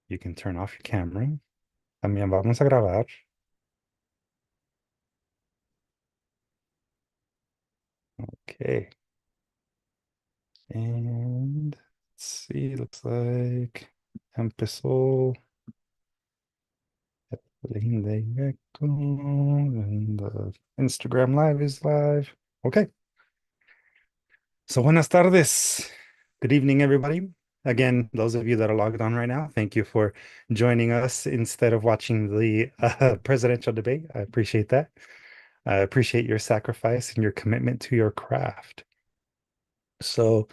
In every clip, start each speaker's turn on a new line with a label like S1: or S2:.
S1: You can turn off your camera. También vamos a grabar. Okay. And let's see, looks like empezó playing directo, and the Instagram Live is live. Okay. So buenas tardes. Good evening, everybody. Again, those of you that are logged on right now, thank you for joining us instead of watching the presidential debate. I appreciate that. I appreciate your sacrifice and your commitment to your craft. So,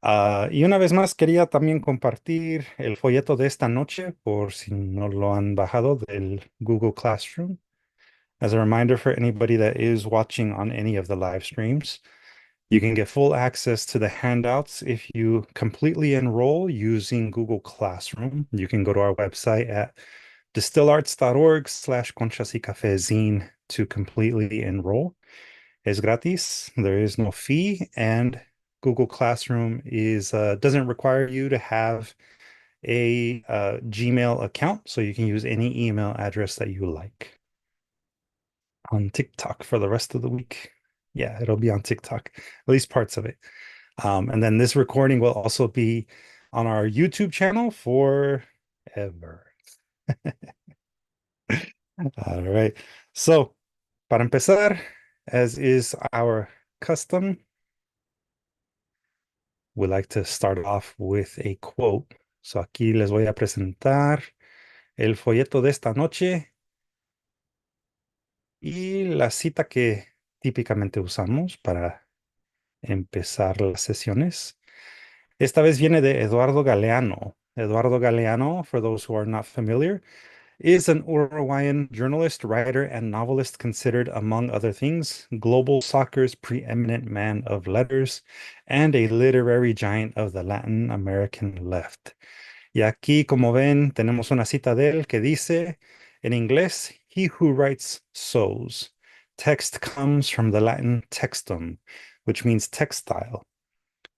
S1: y una vez más quería también compartir el folleto de esta noche por si no lo han bajado del Google Classroom. As a reminder for anybody that is watching on any of the live streams, you can get full access to the handouts if you completely enroll using Google Classroom. You can go to our website at distillarts.org/Conchas y Café zine to completely enroll. Es gratis. There is no fee, and Google Classroom is doesn't require you to have a Gmail account, so you can use any email address that you like. On TikTok for the rest of the week. Yeah, it'll be on TikTok, at least parts of it. And then this recording will also be on our YouTube channel forever. All right. So, para empezar, as is our custom, we like to start off with a quote. So aquí les voy a presentar el folleto de esta noche y la cita que típicamente usamos para empezar las sesiones. Esta vez viene de Eduardo Galeano. Eduardo Galeano, for those who are not familiar, is an Uruguayan journalist, writer, and novelist considered, among other things, global soccer's preeminent man of letters and a literary giant of the Latin American left. Y aquí, como ven, tenemos una cita de él que dice, en inglés, he who writes sows. Text comes from the Latin textum, which means textile.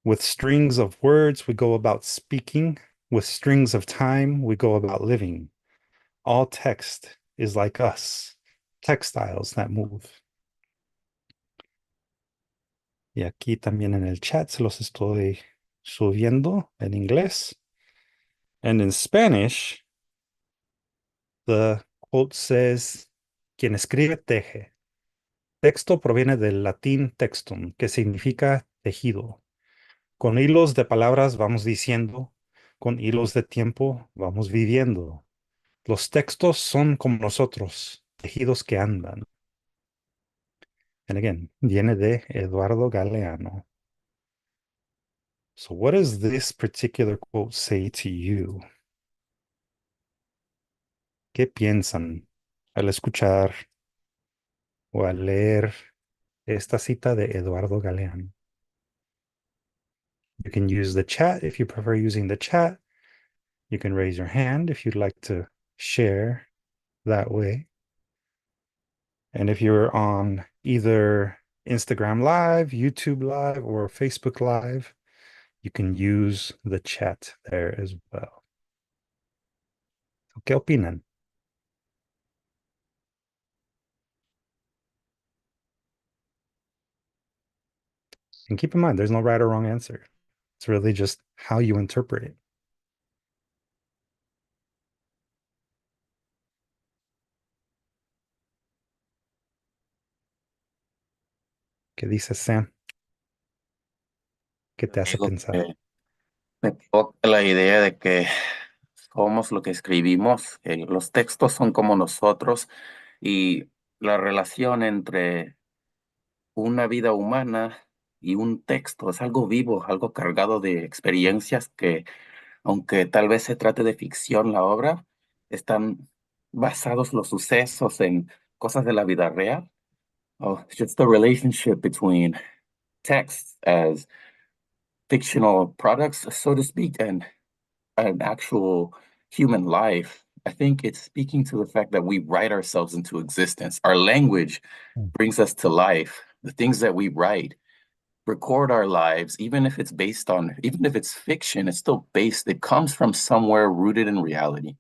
S1: With strings of words, we go about speaking. With strings of time, we go about living. All text is like us, textiles that move. Y aquí también en el chat se los estoy subiendo en inglés. And in Spanish, the quote says, quien escribe teje. Texto proviene del latín textum, que significa tejido. Con hilos de palabras vamos diciendo, con hilos de tiempo vamos viviendo. Los textos son como nosotros, tejidos que andan. And again, viene de Eduardo Galeano. So what does this particular quote say to you? ¿Qué piensan al escuchar o al leer esta cita de Eduardo Galeano? You can use the chat if you prefer using the chat. You can raise your hand if you'd like to share that way. And if you're on either Instagram Live, YouTube Live, or Facebook Live, you can use the chat there as well. ¿Qué opinan? And keep in mind, there's no right or wrong answer. It's really just how you interpret it. ¿Qué dice Sam? ¿Qué te hace
S2: Digo
S1: pensar?
S2: que me toca la idea de que somos lo que escribimos, los textos son como nosotros y la relación entre una vida humana y un texto es algo vivo, algo cargado de experiencias que, aunque tal vez se trate de ficción la obra, están basados los sucesos en cosas de la vida real. Oh, just the relationship between texts as fictional products, so to speak, and an actual human life. I think it's speaking to the fact that we write ourselves into existence. Our language
S1: Mm.
S2: brings us to life. The things that we write record our lives, even if it's fiction, it's still based, it comes from somewhere rooted in reality.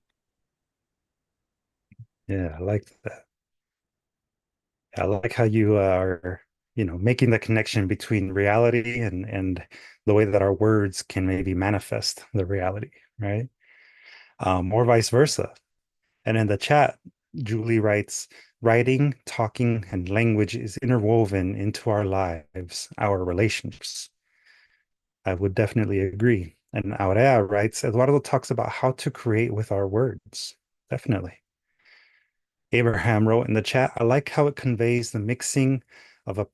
S1: Yeah, I like that. I like how you are, making the connection between reality and the way that our words can maybe manifest the reality, right? Or vice versa. And in the chat, Julie writes, writing, talking, and language is interwoven into our lives, our relationships. I would definitely agree. And Aurea writes, Eduardo talks about how to create with our words. Definitely. Abraham wrote in the chat, I like how it conveys the mixing of a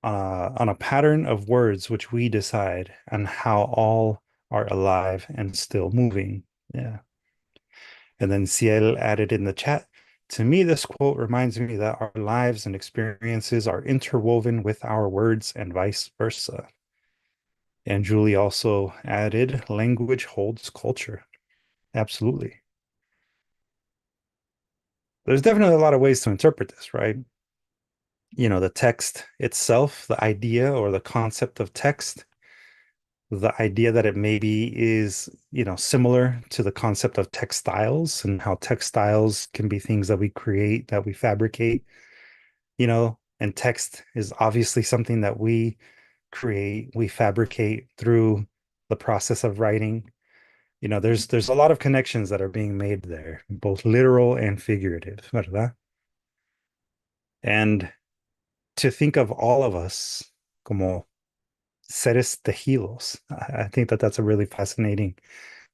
S1: on a pattern of words which we decide and how all are alive and still moving. Yeah. And then Ciel added in the chat, to me, this quote reminds me that our lives and experiences are interwoven with our words and vice versa. And Julie also added, language holds culture. Absolutely. There's definitely a lot of ways to interpret this, right? The text itself, the idea or the concept of text, the idea that it maybe is, similar to the concept of textiles and how textiles can be things that we create, that we fabricate, and text is obviously something that we create, we fabricate through the process of writing. There's a lot of connections that are being made there, both literal and figurative, ¿verdad? And to think of all of us como seres tejidos, I think that that's a really fascinating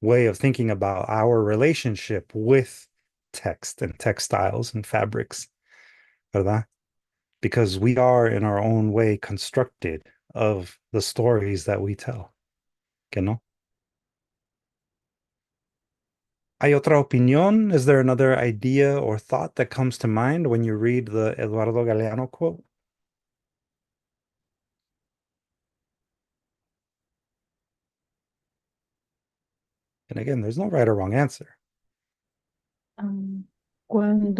S1: way of thinking about our relationship with text and textiles and fabrics, ¿verdad? Because we are in our own way constructed of the stories that we tell, que no? ¿Hay otra opinión? Is there another idea or thought that comes to mind when you read the Eduardo Galeano quote? And again, there's no right or wrong answer.
S3: Um, when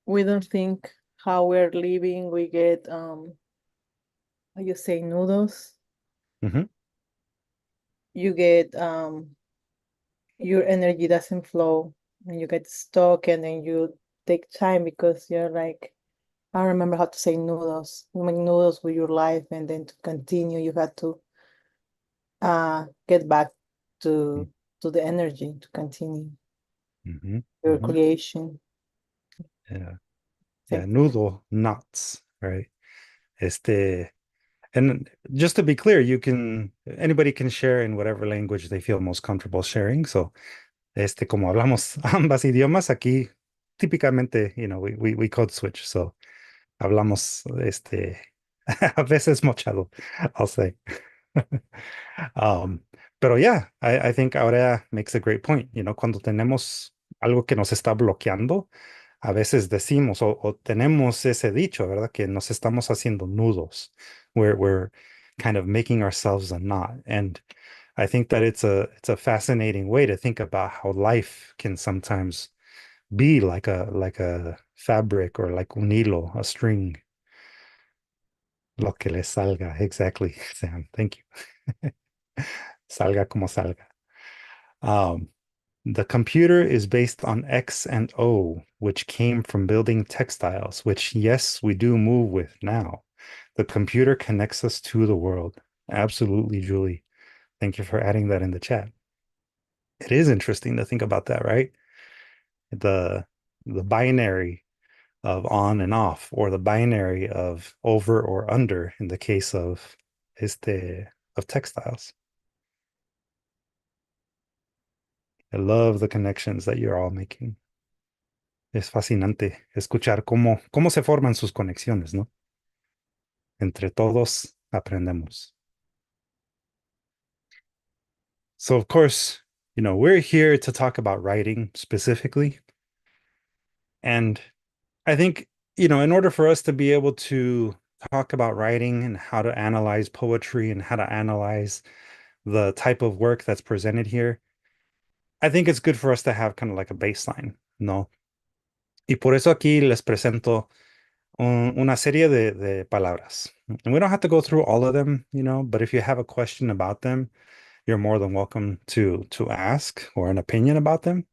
S3: we don't think how we're living, we get how you say nudos.
S1: Mhm.
S3: You get your energy doesn't flow and you get stuck and then you take time because you're like, I don't remember how to say nudos. You make noodles with your life and then to continue you have to get back to the energy to continue
S1: Mhm.
S3: your
S1: Mhm.
S3: creation.
S1: Yeah. Yeah.
S3: Same thing.
S1: Nudo, knots, right? And just to be clear, anybody can share in whatever language they feel most comfortable sharing. So, como hablamos ambas idiomas, aquí típicamente, we code switch. So, hablamos, a veces mochado, I'll say. Um, pero yeah, I think Aurea makes a great point. Cuando tenemos algo que nos está bloqueando, a veces decimos o tenemos ese dicho, ¿verdad? Que nos estamos haciendo nudos. We're kind of making ourselves a knot. And I think that it's a fascinating way to think about how life can sometimes be like a fabric or like un hilo, a string. Lo que le salga, exactly, Sam. Thank you. Salga como salga. Um, the computer is based on X and O, which came from building textiles, which, yes, we do move with now. The computer connects us to the world. Absolutely, Julie. Thank you for adding that in the chat. It is interesting to think about that, right? The the binary of on and off, or the binary of over or under in the case of of textiles. I love the connections that you're all making. Es fascinante escuchar cómo se forman sus conexiones, ¿no? Entre todos aprendemos. So, of course, we're here to talk about writing specifically. And I think, in order for us to be able to talk about writing and how to analyze poetry and how to analyze the type of work that's presented here, I think it's good for us to have kind of like a baseline, ¿no? Y por eso aquí les presento una serie de palabras. And we don't have to go through all of them, but if you have a question about them, you're more than welcome to ask or an opinion about them.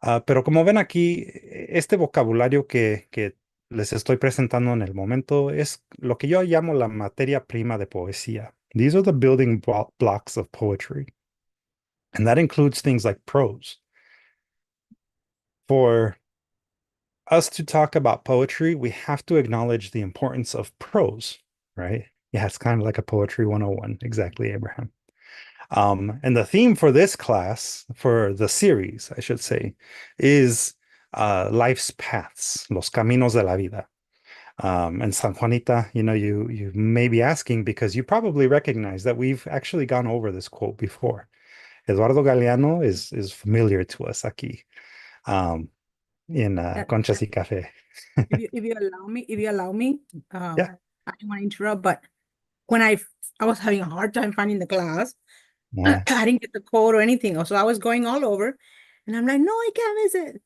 S1: Pero como ven aquí, este vocabulario que les estoy presentando en el momento es lo que yo llamo la materia prima de poesía. These are the building blocks of poetry. And that includes things like prose. For us to talk about poetry, we have to acknowledge the importance of prose, right? Yeah, it's kind of like a poetry 101. Exactly, Abraham. And the theme for this class, for the series, I should say, is life's paths, los caminos de la vida. And San Juanita, you may be asking because you probably recognize that we've actually gone over this quote before. Eduardo Galeano is familiar to us aquí in Conchas y Café.
S4: If you allow me,
S1: Yeah.
S4: I don't want to interrupt, but when I was having a hard time finding the class,
S1: Yeah.
S4: I didn't get the code or anything, so I was going all over, and I'm like, no, I can't miss it.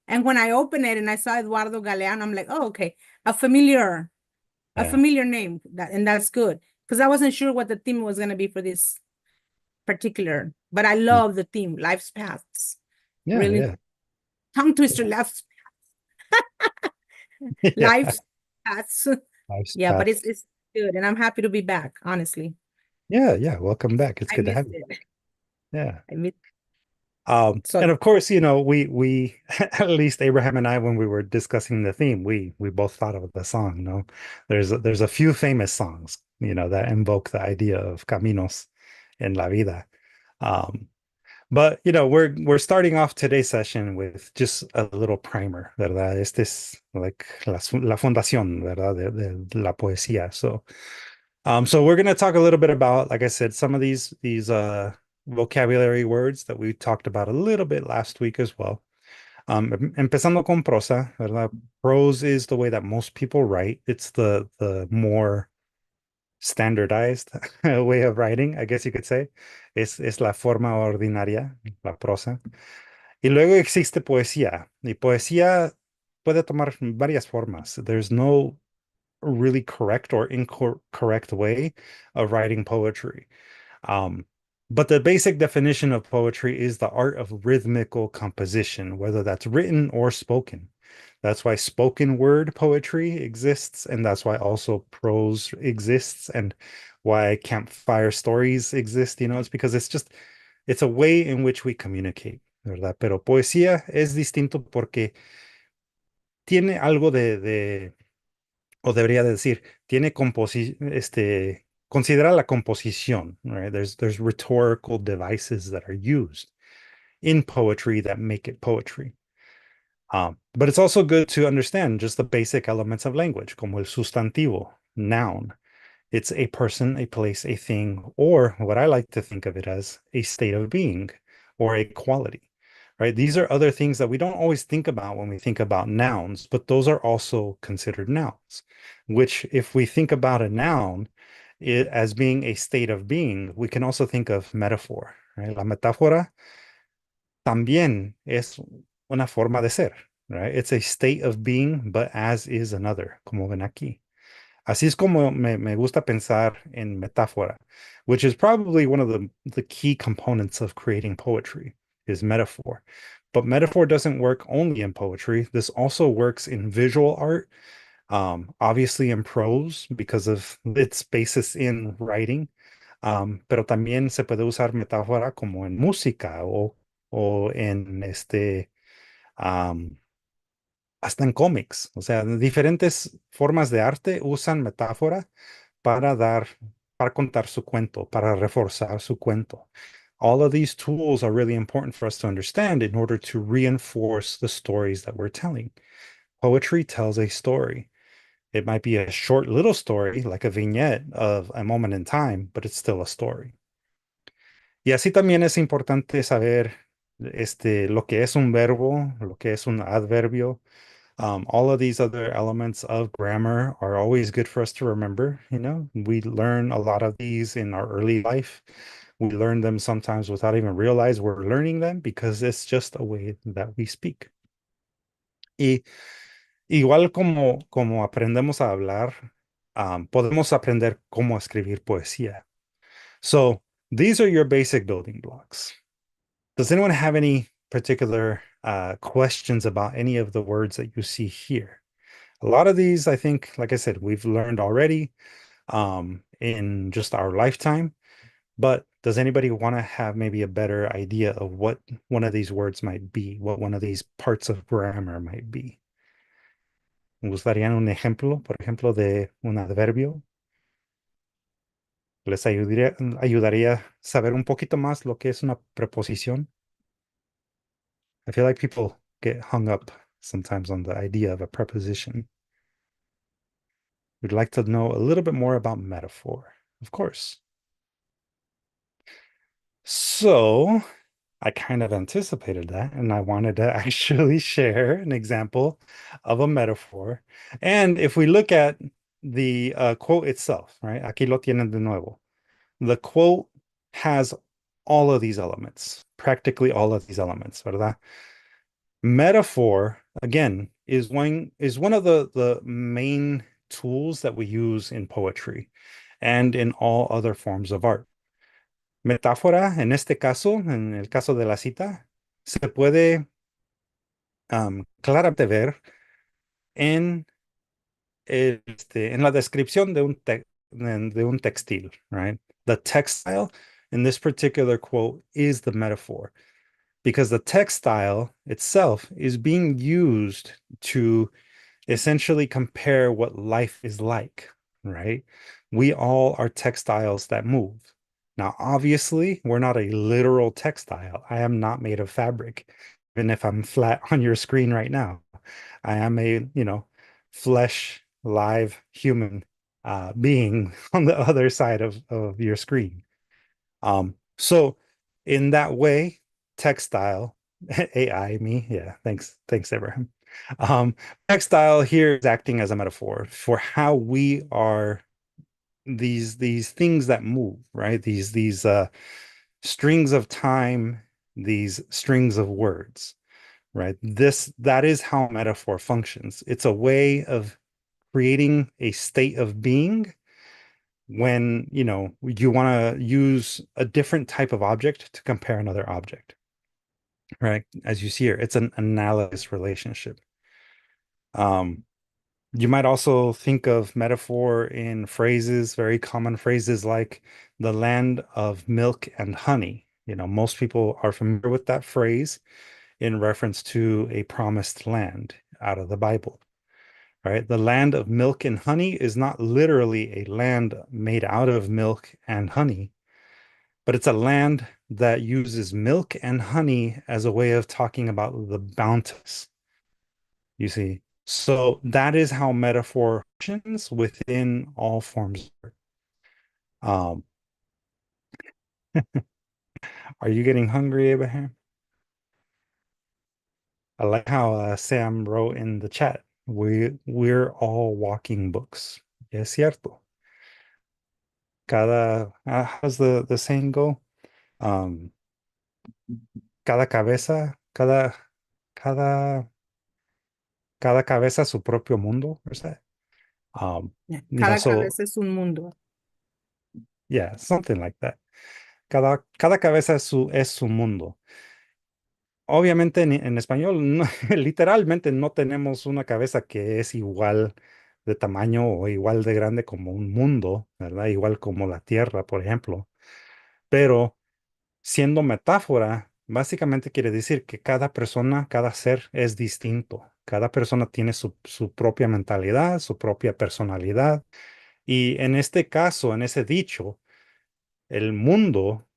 S4: And when I opened it and I saw Eduardo Galeano, I'm like, oh, okay, a familiar name, and that's good because I wasn't sure what the theme was going to be for this particular, but I love the theme, life's paths.
S1: Yeah,
S4: Really,
S1: yeah.
S4: tongue twister, life's paths.
S1: Life's
S4: Yeah, but
S1: paths.
S4: it's good, and I'm happy to be back. Honestly,
S1: Yeah. Welcome back. It's
S4: I
S1: good to
S4: missed
S1: have you.
S4: it.
S1: Yeah.
S4: I missed
S1: And
S4: so
S1: of course, we at least Abraham and I, when we were discussing the theme, we both thought of the song. There's a few famous songs, that invoke the idea of caminos en la vida. But we're starting off today's session with just a little primer, ¿verdad? Este es like la fundación, ¿verdad? De la poesía. So we're going to talk a little bit about, like I said, some of these vocabulary words that we talked about a little bit last week as well. Empezando con prosa, ¿verdad? Prose is the way that most people write. It's the more standardized way of writing, I guess you could say. Es la forma ordinaria, la prosa. Y luego existe poesía. Y poesía puede tomar varias formas. There's no really correct or incorrect way of writing poetry. But the basic definition of poetry is the art of rhythmical composition, whether that's written or spoken. That's why spoken word poetry exists, and that's why also prose exists, and why campfire stories exist. It's because it's a way in which we communicate, ¿verdad? Pero poesía es distinto porque tiene algo o debería decir, considera la composición, right? There's rhetorical devices that are used in poetry that make it poetry. But it's also good to understand just the basic elements of language, como el sustantivo, noun. It's a person, a place, a thing, or what I like to think of it as a state of being or a quality, right? These are other things that we don't always think about when we think about nouns, but those are also considered nouns, which if we think about a noun as being a state of being, we can also think of metaphor, right? La metáfora también es una forma de ser, right? It's a state of being, but as is another, como ven aquí. Así es como me gusta pensar en metáfora, which is probably one of the key components of creating poetry is metaphor. But metaphor doesn't work only in poetry. This also works in visual art, obviously in prose because of its basis in writing. Pero también se puede usar metáfora como en música o en hasta en cómics. O sea, diferentes formas de arte usan metáfora para contar su cuento, para reforzar su cuento. All of these tools are really important for us to understand in order to reinforce the stories that we're telling. Poetry tells a story. It might be a short little story, like a vignette of a moment in time, but it's still a story. Y así también es importante saber lo que es un verbo, lo que es un adverbio. All of these other elements of grammar are always good for us to remember. We learn a lot of these in our early life. We learn them sometimes without even realize we're learning them because it's just a way that we speak. Y igual como aprendemos a hablar, podemos aprender cómo escribir poesía. So these are your basic building blocks. Does anyone have any particular questions about any of the words that you see here? A lot of these, I think, like I said, we've learned already in just our lifetime. But does anybody want to have maybe a better idea of what one of these words might be, what one of these parts of grammar might be? ¿Me gustaría un ejemplo, por ejemplo, de un adverbio? ¿Les ayudaría saber un poquito más lo que es una preposición? I feel like people get hung up sometimes on the idea of a preposition. We'd like to know a little bit more about metaphor, of course. So I kind of anticipated that, and I wanted to actually share an example of a metaphor. And if we look at the quote itself, right? Aquí lo tienen de nuevo. The quote has all of these elements, practically all of these elements, ¿verdad? Metaphor, again, is one of the main tools that we use in poetry and in all other forms of art. Metáfora, en este caso, en el caso de la cita, se puede claramente ver en, en la descripción de un textil, right? The textile in this particular quote is the metaphor because the textile itself is being used to essentially compare what life is like, right? We all are textiles that move. Now, obviously, we're not a literal textile. I am not made of fabric, even if I'm flat on your screen right now. I am a, flesh, live human being on the other side of your screen. So in that way, textile, AI, me, yeah, thanks, Abraham. Textile here is acting as a metaphor for how we are these things that move, right? These strings of time, these strings of words, right? That is how metaphor functions. It's a way of creating a state of being when you want to use a different type of object to compare another object, right? As you see here, it's an analogous relationship. You might also think of metaphor in phrases, very common phrases like the land of milk and honey. Most people are familiar with that phrase in reference to a promised land out of the Bible, right? The land of milk and honey is not literally a land made out of milk and honey, but it's a land that uses milk and honey as a way of talking about the bounties, you see. So that is how metaphor functions within all forms. Um, are you getting hungry, Abraham? I like how Sam wrote in the chat, we're all walking books. Es cierto. How's the saying go? Um, cada cabeza, cada, cada cabeza su propio mundo, or that?
S4: Yeah. Cada
S1: So
S4: cabeza es un mundo.
S1: yeah, something like that. Cada cabeza es su mundo. Obviamente en español, literalmente no tenemos una cabeza que es igual de tamaño o igual de grande como un mundo, ¿verdad? Igual como la Tierra, por ejemplo. Pero siendo metáfora, básicamente quiere decir que cada persona, cada ser es distinto. Cada persona tiene su propia mentalidad, su propia personalidad. Y en este caso, en ese dicho, el mundo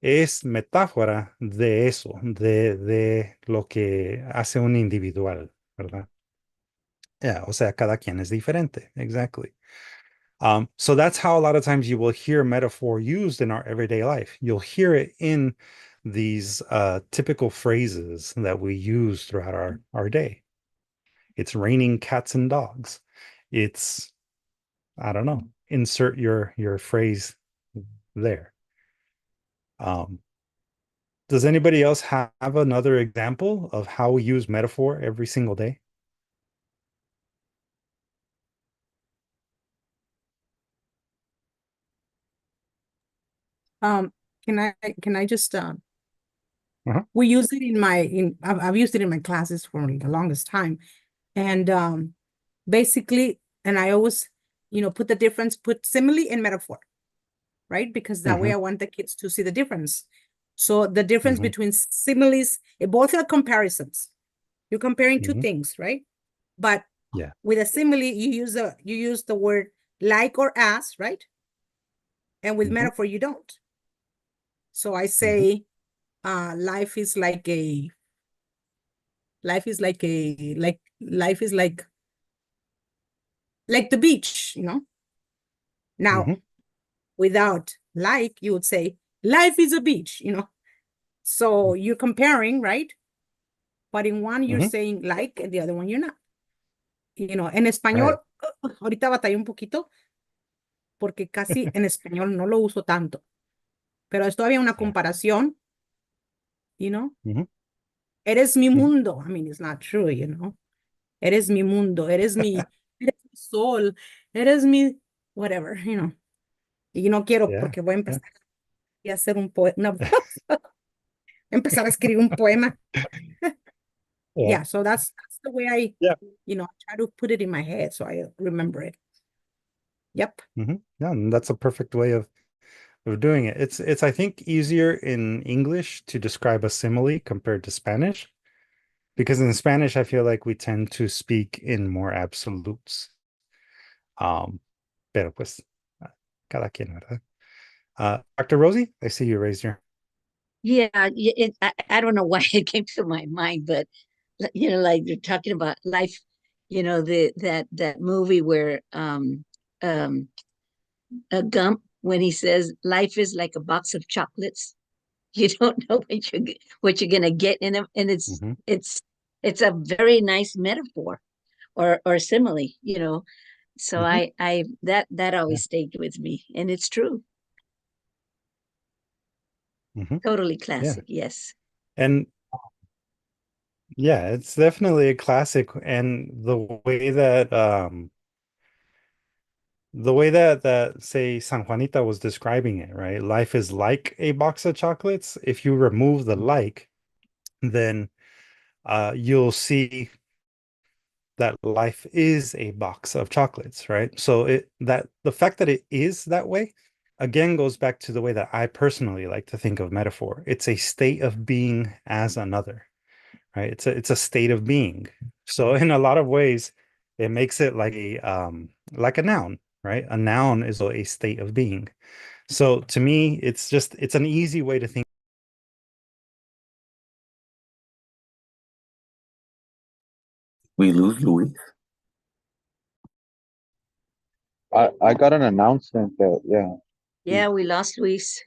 S1: es metáfora de eso, de lo que hace un individual, ¿verdad? Yeah, o sea, cada quien es diferente. Exactly. So that's how a lot of times you will hear metaphor used in our everyday life. You'll hear it in these typical phrases that we use throughout our day. It's raining cats and dogs. It's, I don't know, insert your phrase there. Does anybody else have another example of how we use metaphor every single day?
S4: Can I just
S1: Uh-huh.
S4: we use it I've used it in my classes for the longest time. And basically, and I always, put the difference, put simile and metaphor, right? Because that way I want the kids to see the difference. So the difference between similes, both are comparisons. You're comparing two things, right? But
S1: Yeah.
S4: with a simile, you use the word like or as, right? And with metaphor, you don't. So I say, life is like life is like the beach, Now, without like, you would say, life is a beach, So you're comparing, right? But in one, you're saying like, and the other one, you're not. En español,
S1: Right.
S4: ahorita batallé un poquito, porque casi en español no lo uso tanto. Pero es todavía una
S1: Yeah.
S4: comparación, Eres mi mundo. I mean, it's not true, Eres mi mundo, eres mi sol, eres mi whatever, Y no quiero
S1: Yeah.
S4: porque voy a empezar a hacer un poema, empezar a escribir un poema.
S1: Yeah.
S4: Yeah, so that's the way I,
S1: Yeah.
S4: try to put it in my head so I remember it. Yep.
S1: Yeah, and that's a perfect way of doing it. It's I think easier in English to describe a simile compared to Spanish, because in Spanish I feel like we tend to speak in more absolutes. Pero pues cada quien, ¿verdad? Dr. Rosie, I see you raised your.
S5: Yeah, I don't know why it came to my mind, but like you're talking about life, that movie where Gump, when he says life is like a box of chocolates, you don't know what you're gonna get in them, and it's a very nice metaphor or simile, So I that always stayed with me, and it's true. Totally classic, yes.
S1: And yeah, it's definitely a classic. And the way that say San Juanita was describing it, right? Life is like a box of chocolates. If you remove the like, then you'll see that life is a box of chocolates, right? So the fact that it is that way again goes back to the way that I personally like to think of metaphor. It's a state of being as another, right? It's a state of being. So in a lot of ways, it makes it like a noun, right? A noun is a state of being. So to me, it's an easy way to think.
S2: We lose Luis.
S6: I got an announcement that
S5: Yeah, we lost Luis.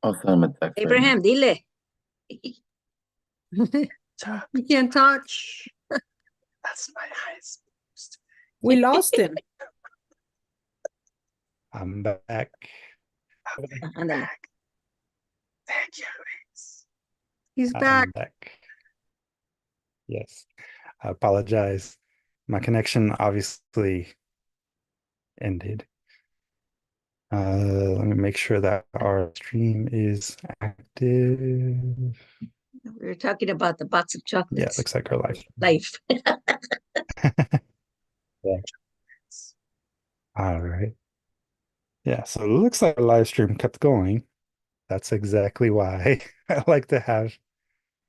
S2: I'll send him a text right now.
S5: Abraham, dile.
S4: You can't touch.
S1: That's my highest.
S4: We lost him.
S1: I'm back.
S5: Ándale.
S1: Thank you, Luis.
S4: He's back.
S1: I'm back. Yes. I apologize. My connection obviously ended. Let me make sure that our stream is active.
S5: We were talking about the box of chocolates.
S1: Yeah, it looks like our live.
S5: Life.
S1: Yeah. All right. Yeah, so it looks like our live stream kept going. That's exactly why I like to have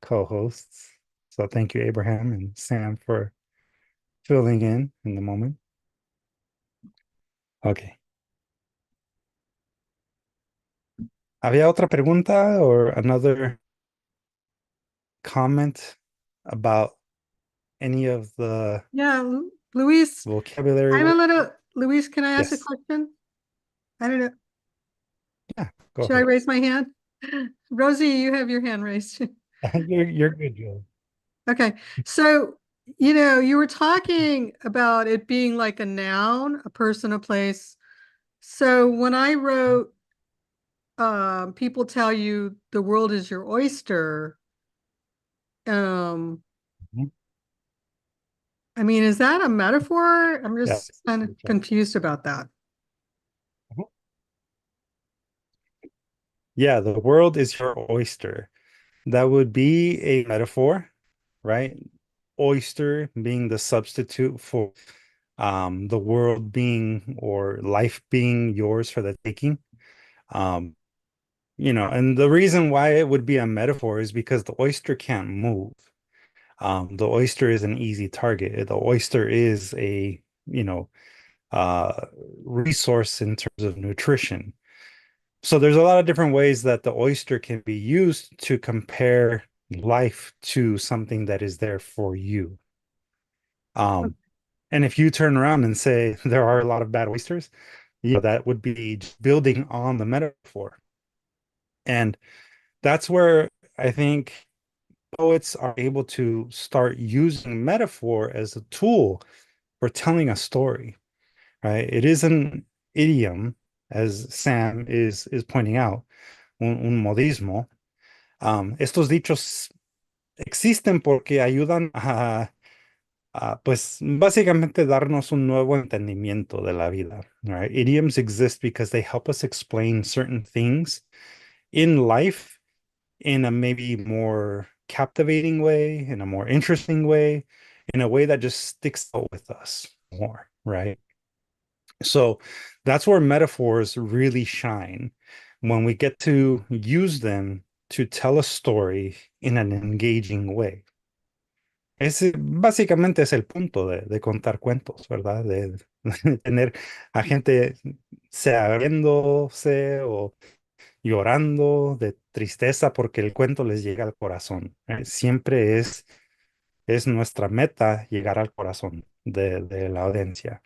S1: co-hosts. So thank you, Abraham and Sam, for filling in the moment. Okay. ¿Había otra pregunta or another comment about any of the
S7: Yeah, Luis,
S1: vocabulary?
S7: I'm a little, Luis, can I ask a
S1: Yes.
S7: question? I don't know.
S1: Yeah, go
S7: Should I
S1: ahead.
S7: raise my hand? Rosie, you have your hand raised.
S1: You're good, Joe.
S7: Okay, so, you were talking about it being like a noun, a person, a place. So when I wrote, people tell you the world is your oyster.
S1: Mhm.
S7: I mean, is that a metaphor? I'm just
S1: Yes.
S7: kind of confused about that.
S1: Yeah, the world is your oyster. That would be a metaphor, right? Oyster being the substitute for the world being or life being yours for the taking. Um, and the reason why it would be a metaphor is because the oyster can't move. The oyster is an easy target. The oyster is a, uh, resource in terms of nutrition. So there's a lot of different ways that the oyster can be used to compare life to something that is there for you. And if you turn around and say there are a lot of bad oysters, that would be just building on the metaphor. And that's where I think poets are able to start using metaphor as a tool for telling a story, right? It is an idiom, as Sam is pointing out, un modismo. Estos dichos existen porque ayudan pues básicamente darnos un nuevo entendimiento de la vida, right? Idioms exist because they help us explain certain things in life in a maybe more captivating way, in a more interesting way, in a way that just sticks out with us more, right? So that's where metaphors really shine when we get to use them to tell a story in an engaging way. Ese básicamente es el punto de contar cuentos, ¿verdad? De tener a gente sea riéndose o llorando de tristeza porque el cuento les llega al corazón. Siempre es nuestra meta llegar al corazón de la audiencia.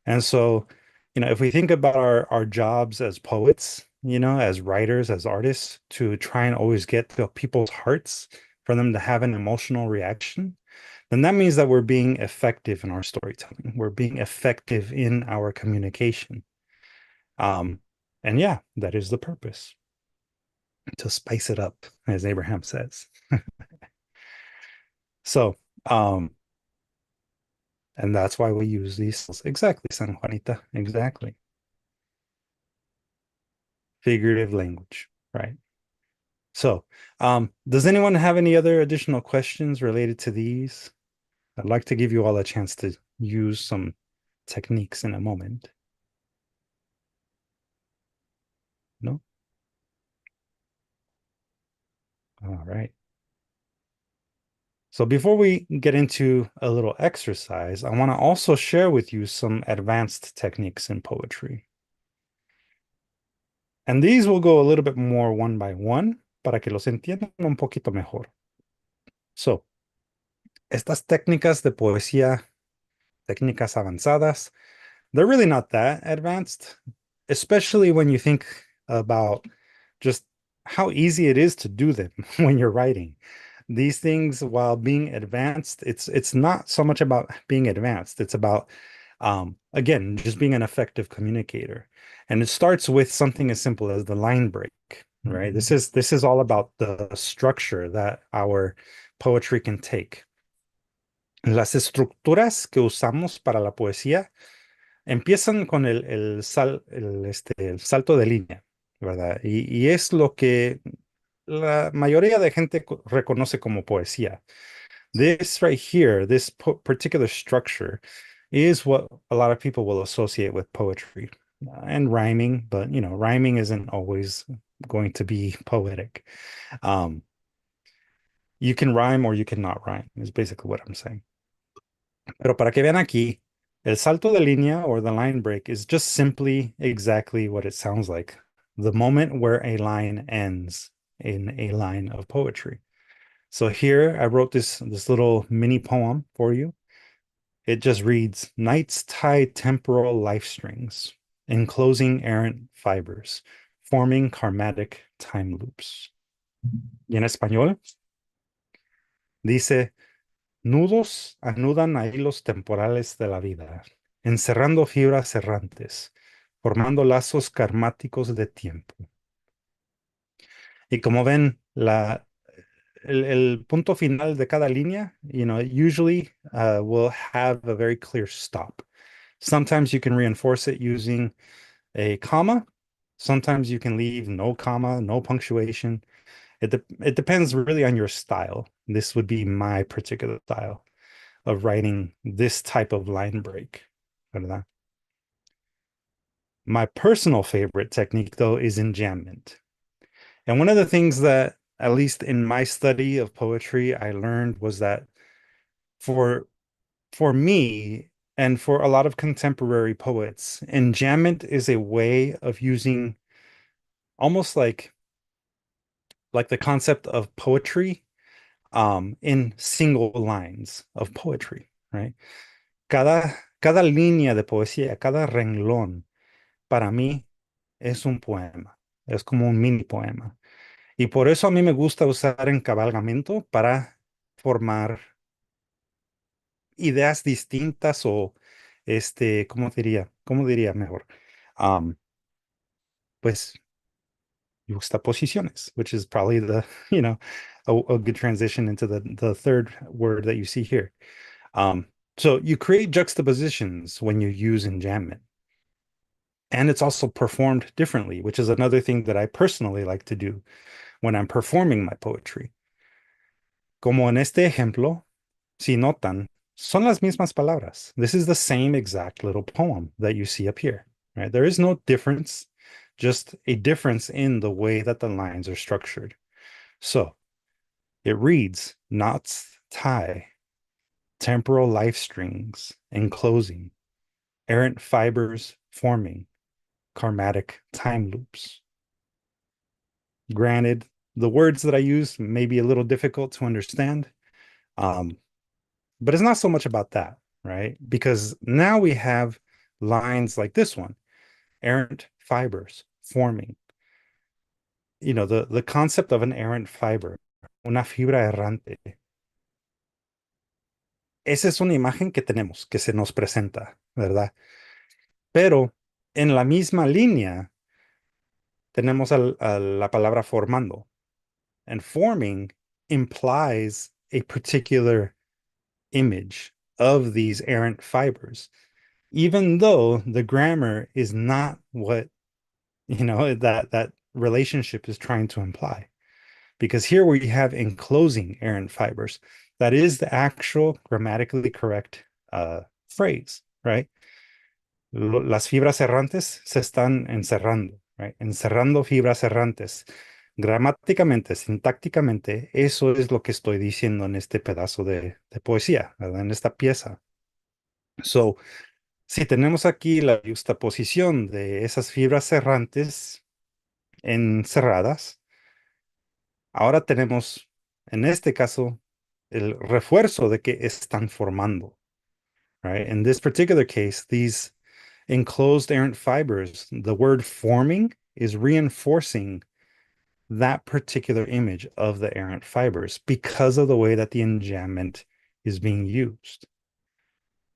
S1: And so, if we think about our jobs as poets, as writers, as artists, to try and always get to people's hearts, for them to have an emotional reaction, then that means that we're being effective in our storytelling. We're being effective in our communication. And yeah, that is the purpose, to spice it up, as Abraham says. So, and that's why we use these. Exactly, San Juanita. Exactly. Figurative language, right? So, does anyone have any other additional questions related to these? I'd like to give you all a chance to use some techniques in a moment. No? All right. So before we get into a little exercise, I want to also share with you some advanced techniques in poetry. And these will go a little bit more one by one para que los entiendan un poquito mejor. So, estas técnicas de poesía, técnicas avanzadas, they're really not that advanced, especially when you think about just how easy it is to do them when you're writing. These things, while being advanced, it's not so much about being advanced. It's about, again, just being an effective communicator. And it starts with something as simple as the line break, right? This is all about the structure that our poetry can take. Las estructuras que usamos para la poesía empiezan con el salto de línea, ¿verdad? Y es lo que la mayoría de gente reconoce como poesía. This right here, this particular structure, is what a lot of people will associate with poetry and rhyming, but rhyming isn't always going to be poetic. You can rhyme or you cannot rhyme, is basically what I'm saying. Pero para que vean aquí, el salto de línea or the line break is just simply exactly what it sounds like. The moment where a line ends in a line of poetry. So here I wrote this little mini poem for you. It just reads, nights tie temporal life strings, enclosing errant fibers, forming karmatic time loops. Y en español, dice, nudos anudan a hilos temporales de la vida, encerrando fibras errantes, formando lazos karmáticos de tiempo. Y como ven, el punto final de cada línea, usually will have a very clear stop. Sometimes you can reinforce it using a comma. Sometimes you can leave no comma, no punctuation. It depends really on your style. This would be my particular style of writing this type of line break, ¿verdad? My personal favorite technique, though, is enjambment. And one of the things that, at least in my study of poetry, I learned was that for me and for a lot of contemporary poets, enjambment is a way of using almost like the concept of poetry in single lines of poetry, right? Cada línea de poesía, cada renglón, para mí es un poema, es como un mini poema. Y por eso a mí me gusta usar encabalgamiento para formar ideas distintas o, ¿cómo diría mejor? Um, pues juxtaposiciones, which is probably the, a good transition into the third word that you see here. So you create juxtapositions when you use enjambment. And it's also performed differently, which is another thing that I personally like to do when I'm performing my poetry. Como en este ejemplo, si notan, son las mismas palabras. This is the same exact little poem that you see up here, right? There is no difference, just a difference in the way that the lines are structured. So it reads, knots tie, temporal life strings enclosing, errant fibers forming, karmatic time loops. Granted, the words that I use may be a little difficult to understand, but it's not so much about that, right? Because now we have lines like this one, errant fibers forming. The concept of an errant fiber, una fibra errante. Esa es una imagen que tenemos, que se nos presenta, ¿verdad? Pero en la misma línea tenemos a la palabra formando. And forming implies a particular image of these errant fibers, even though the grammar is not what, that relationship is trying to imply. Because here we have enclosing errant fibers. That is the actual grammatically correct phrase, right? Las fibras errantes se están encerrando, right? Encerrando fibras errantes. Gramáticamente, sintácticamente, eso es lo que estoy diciendo en este pedazo de poesía, ¿verdad? En esta pieza. So, si tenemos aquí la juxtaposición de esas fibras errantes encerradas, ahora tenemos, en este caso, el refuerzo de que están formando, right? In this particular case, these enclosed errant fibers, the word forming is reinforcing that particular image of the errant fibers because of the way that the enjambment is being used.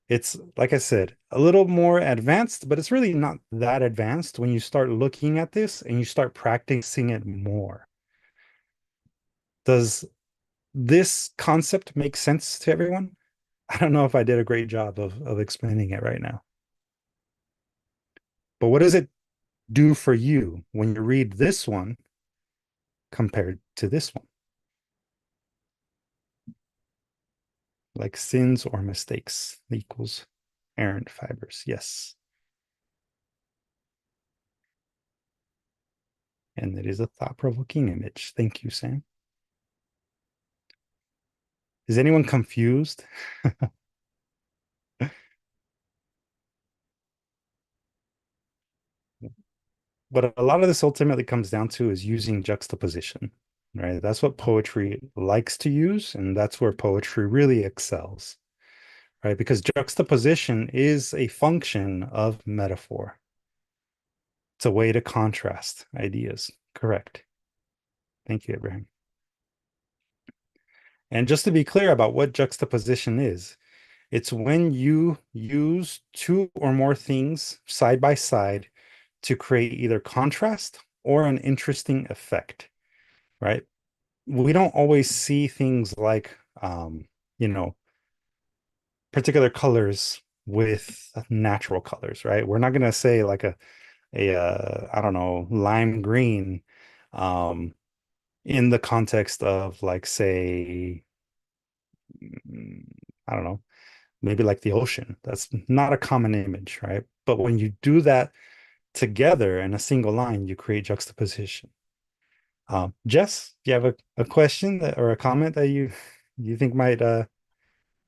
S1: It's, like I said, a little more advanced, but it's really not that advanced when you start looking at this and you start practicing it more. Does this concept make sense to everyone? I don't know if I did a great job of explaining it right now. But what does it do for you when you read this one compared to this one? Like sins or mistakes equals errant fibers. Yes. And it is a thought-provoking image. Thank you, Sam. Is anyone confused? What a lot of this ultimately comes down to is using juxtaposition, right? That's what poetry likes to use, and that's where poetry really excels, right? Because juxtaposition is a function of metaphor. It's a way to contrast ideas. Correct. Thank you, Abraham. And just to be clear about what juxtaposition is, it's when you use two or more things side by side to create either contrast or an interesting effect, right? We don't always see things like, particular colors with natural colors, right? We're not going to say like a I don't know, lime green, in the context of like, say, mm, I don't know, maybe like the ocean. That's not a common image, right? But when you do that together in a single line, you create juxtaposition. Jess, do you have a question that, or a comment that you think might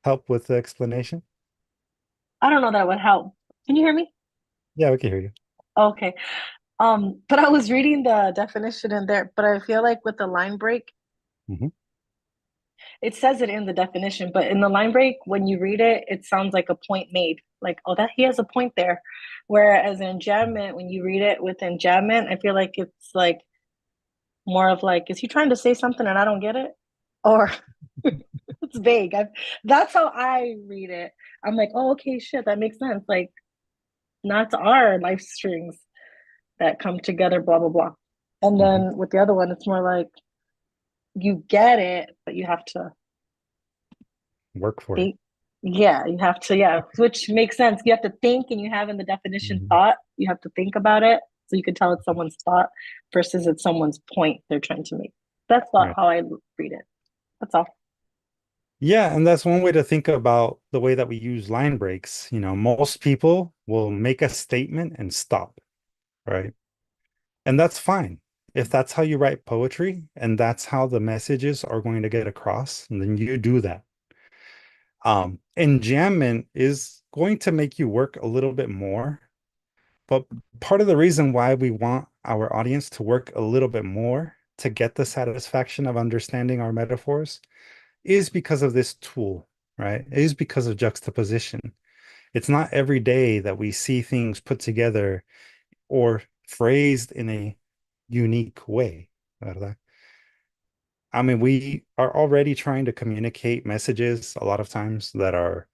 S1: help with the explanation?
S8: I don't know that would help. Can you hear me?
S1: Yeah, we can hear you.
S8: Okay. But I was reading the definition in there, but I feel like with the line break,
S1: Mhm.
S8: it says it in the definition, but in the line break, when you read it, it sounds like a point made. Like, oh, that he has a point there. Whereas in enjambment, when you read it with enjambment, I feel like it's like more of like, is he trying to say something and I don't get it? Or it's vague. That's how I read it. I'm like, oh, okay, shit, that makes sense. Like, not our life strings that come together, blah, blah, blah. And
S1: Mhm.
S8: then with the other one, it's more like you get it, but you have to
S1: Work for it.
S8: think. Yeah, you have to, yeah, which makes sense. You have to think and you have in the definition
S1: Mhm.
S8: thought. You have to think about it. So you can tell it's someone's thought versus it's someone's point they're trying to make. That's not
S1: Right.
S8: how I read it. That's all.
S1: Yeah, and that's one way to think about the way that we use line breaks. You know, most people will make a statement and stop, right? And that's fine. If that's how you write poetry and that's how the messages are going to get across, then you do that. Enjambment is going to make you work a little bit more, but part of the reason why we want our audience to work a little bit more to get the satisfaction of understanding our metaphors is because of this tool, right? It is because of juxtaposition. It's not every day that we see things put together or phrased in a unique way, ¿verdad? I mean, we are already trying to communicate messages a lot of times that are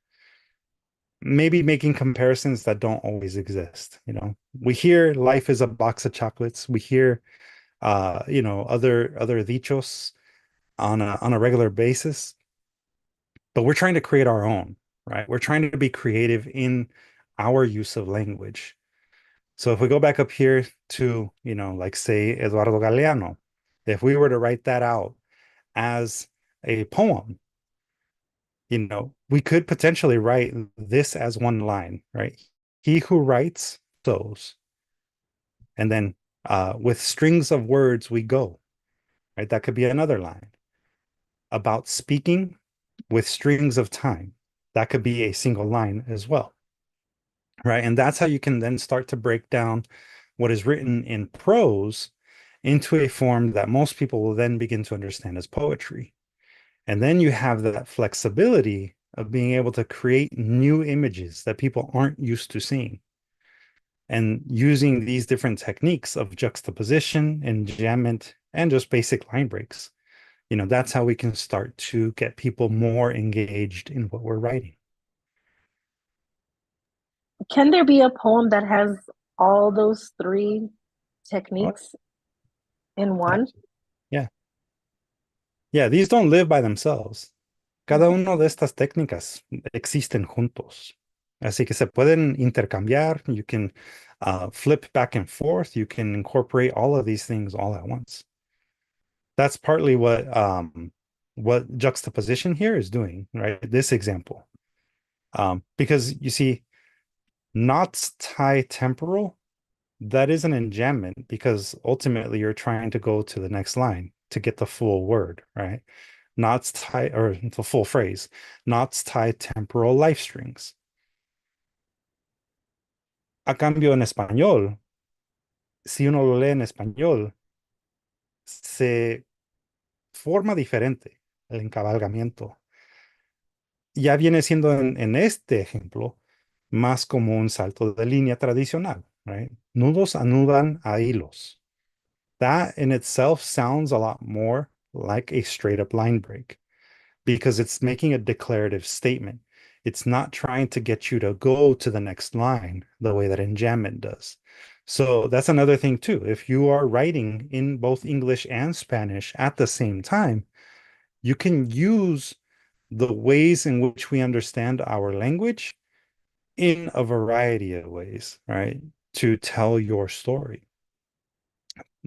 S1: maybe making comparisons that don't always exist. You know, we hear life is a box of chocolates. We hear other dichos on a regular basis, but we're trying to create our own, right? We're trying to be creative in our use of language. So if we go back up here to, like say Eduardo Galeano, if we were to write that out as a poem, we could potentially write this as one line, right? He who writes sows. And then with strings of words we go, right? That could be another line. About speaking with strings of time. That could be a single line as well, right? And that's how you can then start to break down what is written in prose into a form that most people will then begin to understand as poetry. And then you have that flexibility of being able to create new images that people aren't used to seeing. And using these different techniques of juxtaposition, enjambment, and just basic line breaks, that's how we can start to get people more engaged in what we're writing.
S8: Can there be a poem that has all those three
S1: Oh,
S8: techniques in one?
S1: yeah. Yeah, these don't live by themselves. Cada uno de estas técnicas existen juntos. Así que se pueden intercambiar. You can flip back and forth. You can incorporate all of these things all at once. That's partly what juxtaposition here is doing, right? This example. Because you see, knots tie temporal, that is an enjambment because ultimately you're trying to go to the next line to get the full word, right? Knots tie, or the full phrase, knots tie temporal life strings. A cambio en español, si uno lo lee en español, se forma diferente el encabalgamiento. Ya viene siendo en este ejemplo más como un salto de línea tradicional, right? Nudos anudan a hilos. That in itself sounds a lot more like a straight up line break because it's making a declarative statement. It's not trying to get you to go to the next line the way that enjambment does. So that's another thing too. If you are writing in both English and Spanish at the same time, you can use the ways in which we understand our language in a variety of ways, right? to tell your story.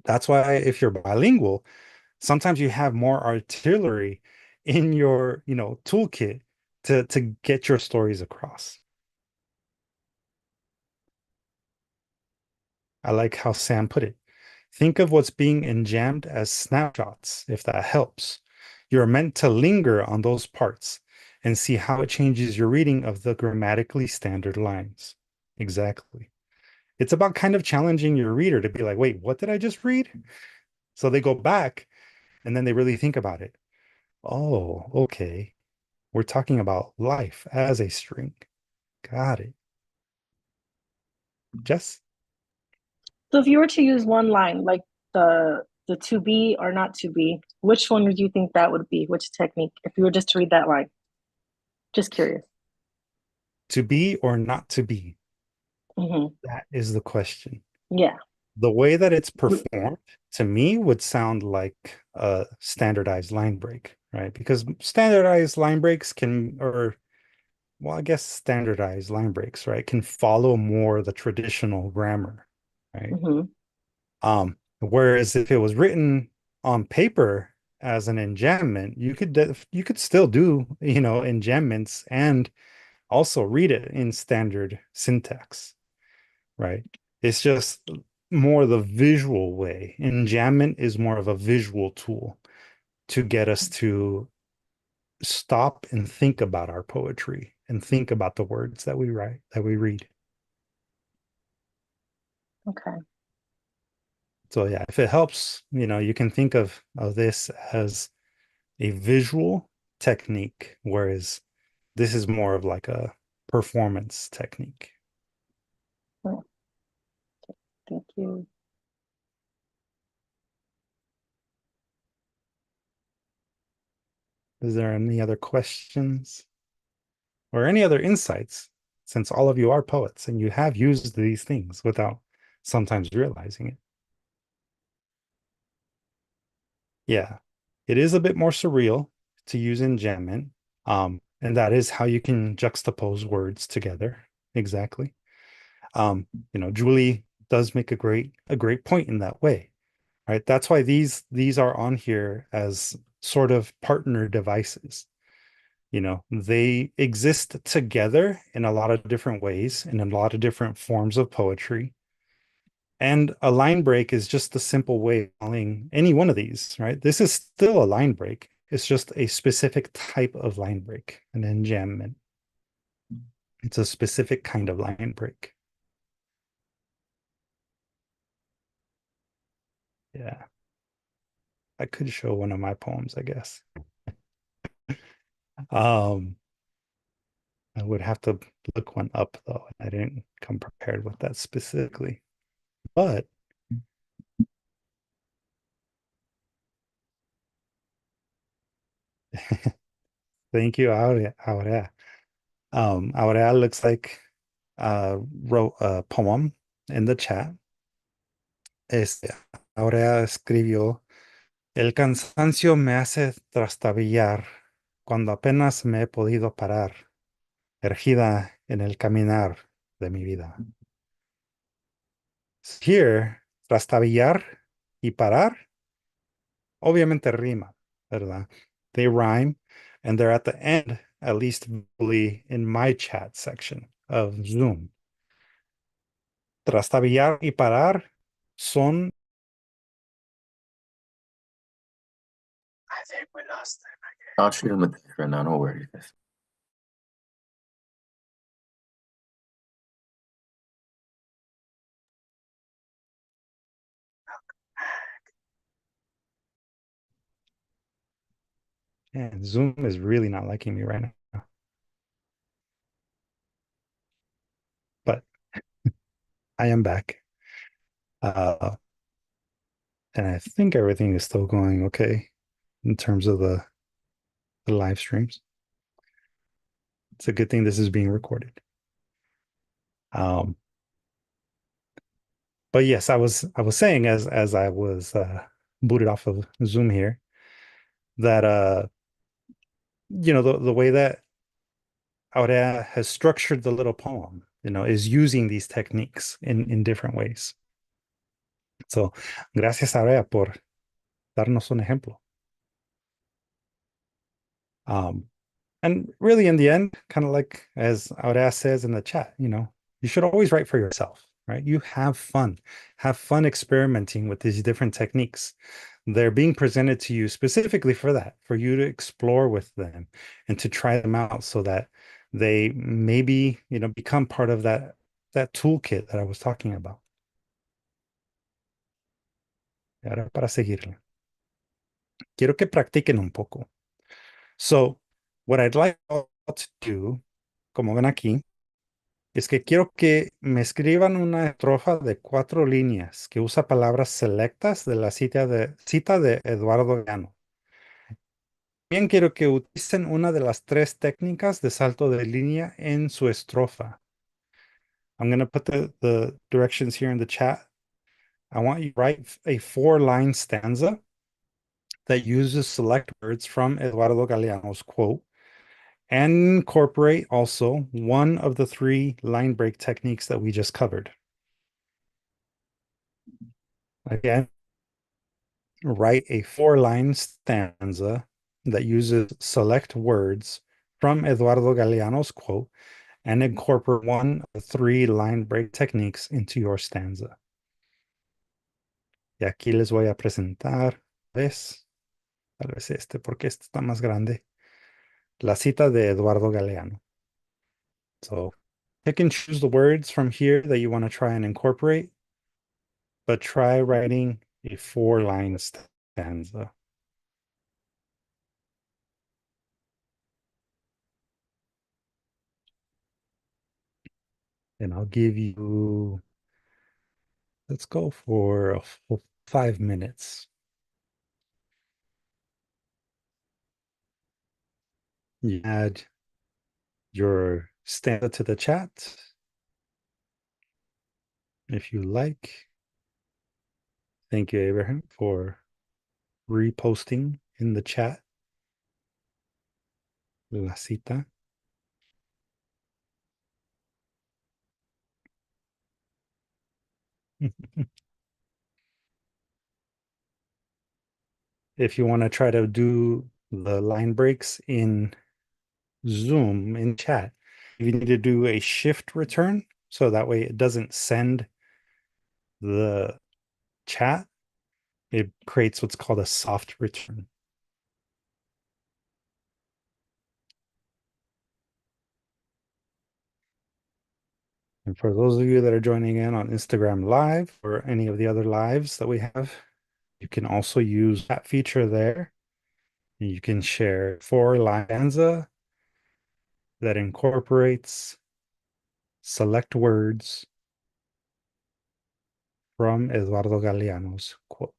S1: That's why if you're bilingual, sometimes you have more artillery in your, toolkit to get your stories across. I like how Sam put it. Think of what's being enjammed as snapshots, if that helps. You're meant to linger on those parts and see how it changes your reading of the grammatically standard lines. Exactly. It's about kind of challenging your reader to be like, wait, what did I just read? So they go back and then they really think about it. Oh, okay. We're talking about life as a string. Got it. Jess?
S8: So if you were to use one line, like the to be or not to be, which one would you think that would be? Which technique? If you were just to read that line. Just curious.
S1: To be or not to be?
S8: Mm-hmm.
S1: That is the question.
S8: Yeah.
S1: The way that it's performed to me would sound like a standardized line break, right? Because standardized line breaks I guess standardized line breaks, right, can follow more the traditional grammar, right?
S8: Mm-hmm.
S1: Whereas if it was written on paper as an enjambment, you could still do, enjambments and also read it in standard syntax, right? It's just more the visual way. Enjambment is more of a visual tool to get us to stop and think about our poetry and think about the words that we write, that we read.
S8: Okay.
S1: So yeah, if it helps, you can think of this as a visual technique, whereas this is more of like a performance technique.
S8: Oh, thank you.
S1: Is there any other questions or any other insights, since all of you are poets and you have used these things without sometimes realizing it? Yeah, it is a bit more surreal to use enjambment. And that is how you can juxtapose words together. Exactly. Julie does make a great point in that way, right? That's why these are on here as sort of partner devices. They exist together in a lot of different ways, in a lot of different forms of poetry. And a line break is just the simple way of calling any one of these, right? This is still a line break. It's just a specific type of line break, an enjambment. It's a specific kind of line break. Yeah. I could show one of my poems, I guess. Um, I would have to look one up though. I didn't come prepared with that specifically. But thank you, Aurea. Aurea looks like wrote a poem in the chat. Aurea escribió: El cansancio me hace trastabillar cuando apenas me he podido parar, ergida en el caminar de mi vida. Here, trastabillar y parar, obviamente rima, ¿verdad? They rhyme, and they're at the end, at least visually in my chat section of Zoom. Trastabillar y parar son. I think we lost them.
S2: I'll shoot him a picture now, no worries.
S1: And Zoom is really not liking me right now. But I am back. And I think everything is still going okay in terms of the live streams. It's a good thing this is being recorded. But yes, I was saying as I was booted off of Zoom here that the way that Aurea has structured the little poem is using these techniques in different ways. So, gracias, Aurea, por darnos un ejemplo. And really, in the end, kind of like as Aurea says in the chat, you should always write for yourself, right? You have fun experimenting with these different techniques. They're being presented to you specifically for that, for you to explore with them and to try them out so that they maybe, become part of that toolkit that I was talking about. Y ahora para seguirle, quiero que practiquen un poco. So, what I'd like to do, como ven aquí, es que quiero que me escriban una estrofa de 4 líneas que usa palabras selectas de la cita de Eduardo Galeano. También quiero que utilicen una de las 3 técnicas de salto de línea en su estrofa. I'm going to put the directions here in the chat. I want you to write a 4-line stanza that uses select words from Eduardo Galeano's quote and incorporate also one of the 3 line break techniques that we just covered. Again, write a 4-line stanza that uses select words from Eduardo Galeano's quote and incorporate one of the 3 line break techniques into your stanza. Y aquí les voy a presentar, tal vez porque este está más grande, la cita de Eduardo Galeano. So pick and choose the words from here that you want to try and incorporate, but try writing a 4-line stanza. And I'll give you, let's go for a full 5 minutes. You add your stanza to the chat if you like. Thank you, Abraham, for reposting in the chat la cita. If you want to try to do the line breaks in Zoom in chat, you need to do a shift return so that way it doesn't send the chat. It creates what's called a soft return. And for those of you that are joining in on Instagram Live or any of the other lives that we have, you can also use that feature there. You can share 4-line stanza that incorporates select words from Eduardo Galeano's quote.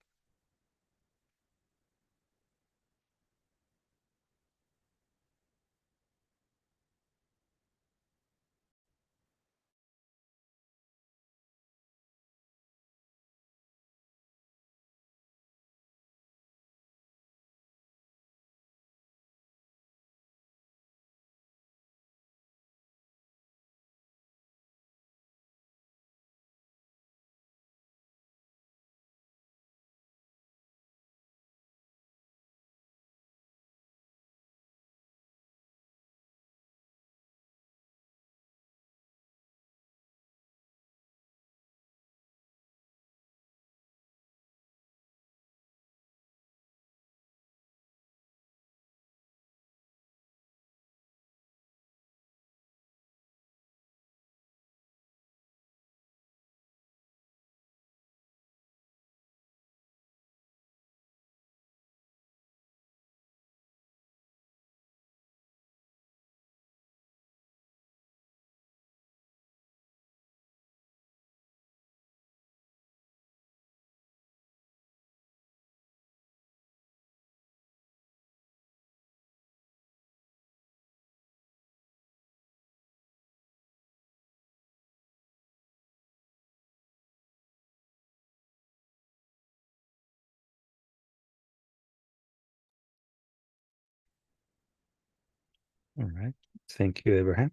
S1: All right. Thank you, Abraham.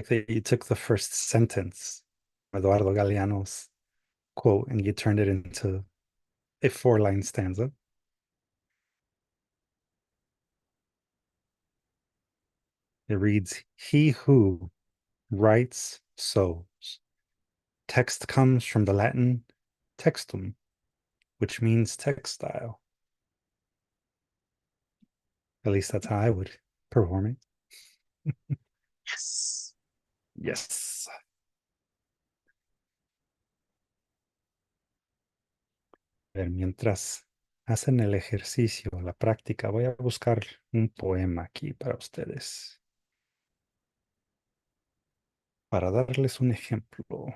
S1: that you took the first sentence, Eduardo Galeano's quote, and you turned it into a 4-line stanza. It reads, "He who writes sows." Text comes from the Latin textum, which means textile. At least that's how I would perform it. Yes. Yes. A ver, mientras hacen el ejercicio, la práctica, voy a buscar un poema aquí para ustedes. Para darles un ejemplo.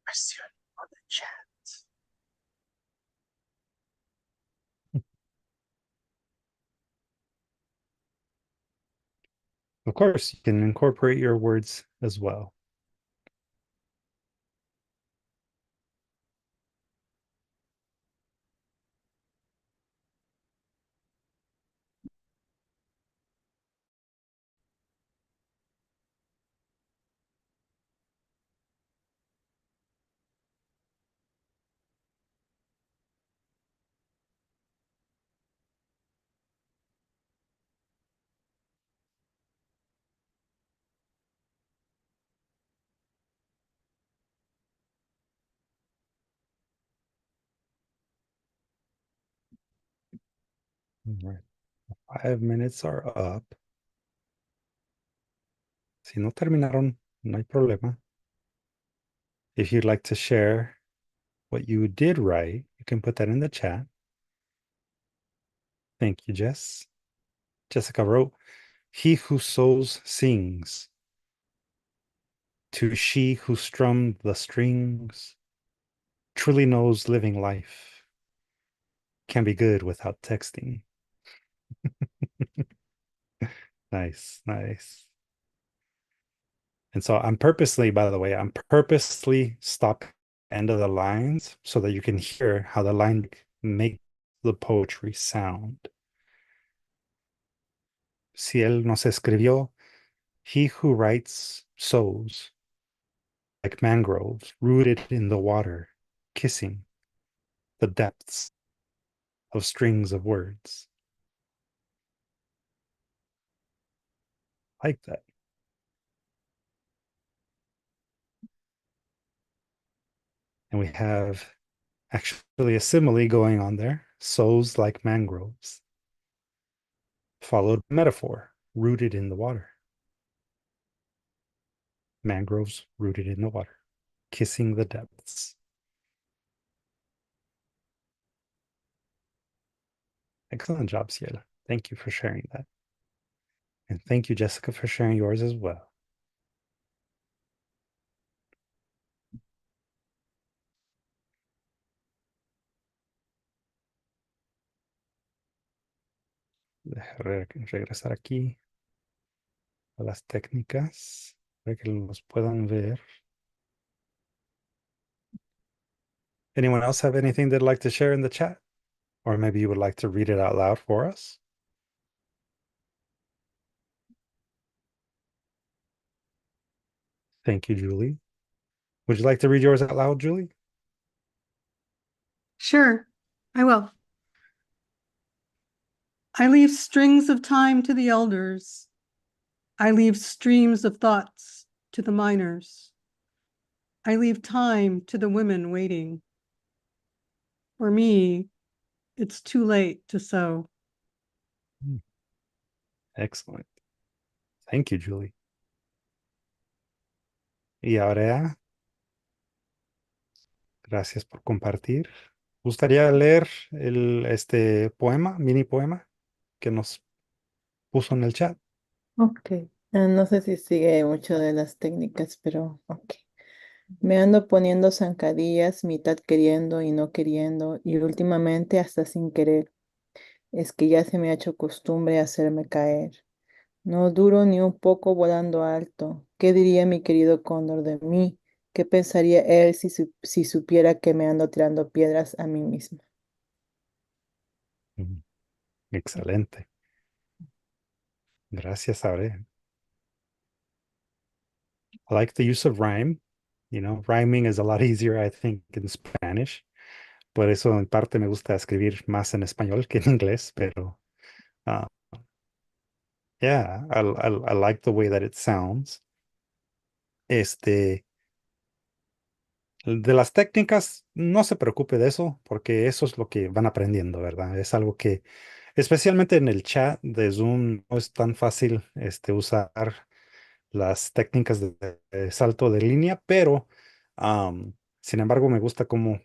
S1: Question on the chat. Of course, you can incorporate your words as well. All right. 5 minutes are up. Si no terminaron, no hay problema. If you'd like to share what you did write, you can put that in the chat. Thank you, Jess. Jessica wrote, "He who sows sings. To she who strummed the strings, truly knows living life can be good without texting." Nice, nice. And so I'm purposely, by the way, I'm purposely stopping end of the lines so that you can hear how the line make the poetry sound. Si él nos escribió, "He who writes sows like mangroves rooted in the water, kissing the depths of strings of words." Like that. And we have actually a simile going on there. Sows like mangroves. Followed metaphor, rooted in the water. Mangroves rooted in the water, kissing the depths. Excellent job, Ciela. Thank you for sharing that. And thank you, Jessica, for sharing yours as well. Déjame regresar aquí a las técnicas para que los puedan ver. Anyone else have anything they'd like to share in the chat? Or maybe you would like to read it out loud for us? Thank you, Julie. Would you like to read yours out loud, Julie?
S7: Sure, I will. I leave strings of time to the elders. I leave streams of thoughts to the miners. I leave time to the women waiting. For me, it's too late to sow.
S1: Excellent. Thank you, Julie. Y ahora, gracias por compartir. ¿Gustaría leer este poema, mini poema, que nos puso en el chat?
S3: Ok. No sé si sigue mucho de las técnicas, pero ok. Me ando poniendo zancadillas, mitad queriendo y no queriendo, y últimamente hasta sin querer. Es que ya se me ha hecho costumbre hacerme caer. No duro ni un poco volando alto. ¿Qué diría mi querido cóndor de mí ¿Qué pensaría él si supiera que me ando tirando piedras a mí misma?
S1: Excelente. Gracias, Aure. I like the use of rhyme. You know, rhyming is a lot easier, I think, in Spanish. Por eso, en parte, me gusta escribir más en español que en inglés, pero uh, yeah, I like the way that it sounds. De las técnicas, no se preocupe de eso, porque eso es lo que van aprendiendo, ¿verdad? Es algo que, especialmente en el chat de Zoom, no es tan fácil usar las técnicas de salto de línea, pero sin embargo me gusta cómo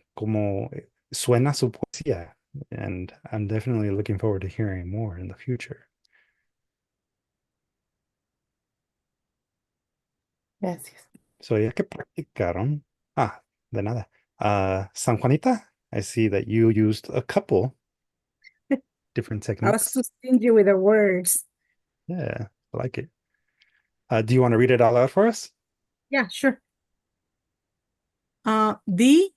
S1: suena su poesía. And I'm definitely looking forward to hearing more in the future.
S3: Gracias.
S1: So ya que practicaron, de nada. San Juanita, I see that you used a couple different
S4: I was too
S1: techniques.
S4: stingy with the words.
S1: Yeah, I like it. Do you want to read it out loud for us?
S4: Yeah, sure. Di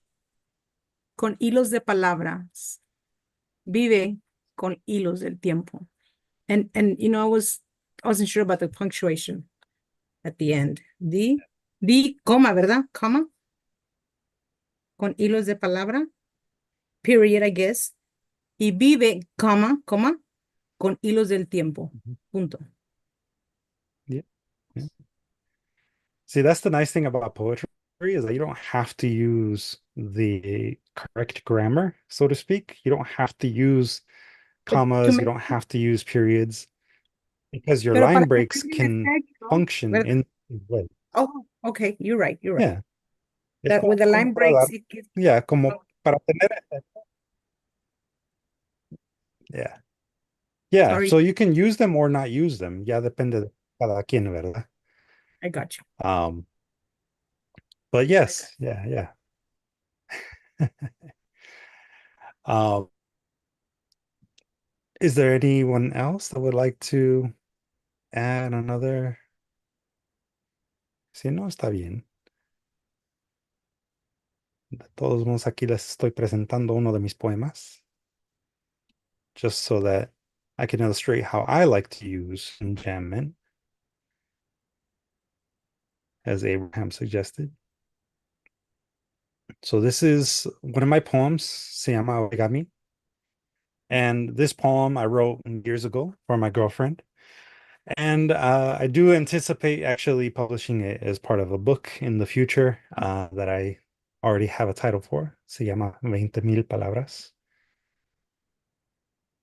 S4: con hilos de palabras. Vive con hilos del tiempo. And you know, I wasn't sure about the punctuation at the end. Di, coma, ¿verdad? Comma. Con hilos de palabra. Period, I guess. Y vive, coma, con hilos del tiempo. Punto.
S1: Yeah. Yeah. See, that's the nice thing about poetry is that you don't have to use the correct grammar, so to speak. You don't have to use
S4: But
S1: commas, you don't have to use periods, because your
S4: pero
S1: line
S4: para que
S1: breaks
S4: tenga
S1: can
S4: efecto,
S1: function
S4: ¿verdad?
S1: in these ways.
S4: Oh, okay, you're right.
S1: Yeah. Es
S4: That with the line
S1: para
S4: breaks,
S1: dar,
S4: it gives,
S1: yeah, como para tener efecto. Yeah. Yeah,
S4: sorry,
S1: so you can use them or not use them. Ya depende de cada quien, ¿verdad?
S4: I got you.
S1: But yes, yeah. Um, is there anyone else that would like to add another? Si no, está bien. De todos modos, aquí les estoy presentando uno de mis poemas, just so that I can illustrate how I like to use enjambment, as Abraham suggested. So this is one of my poems, se llama Origami. And this poem I wrote years ago for my girlfriend. And I do anticipate actually publishing it as part of a book in the future that I already have a title for. Se llama 20,000 palabras.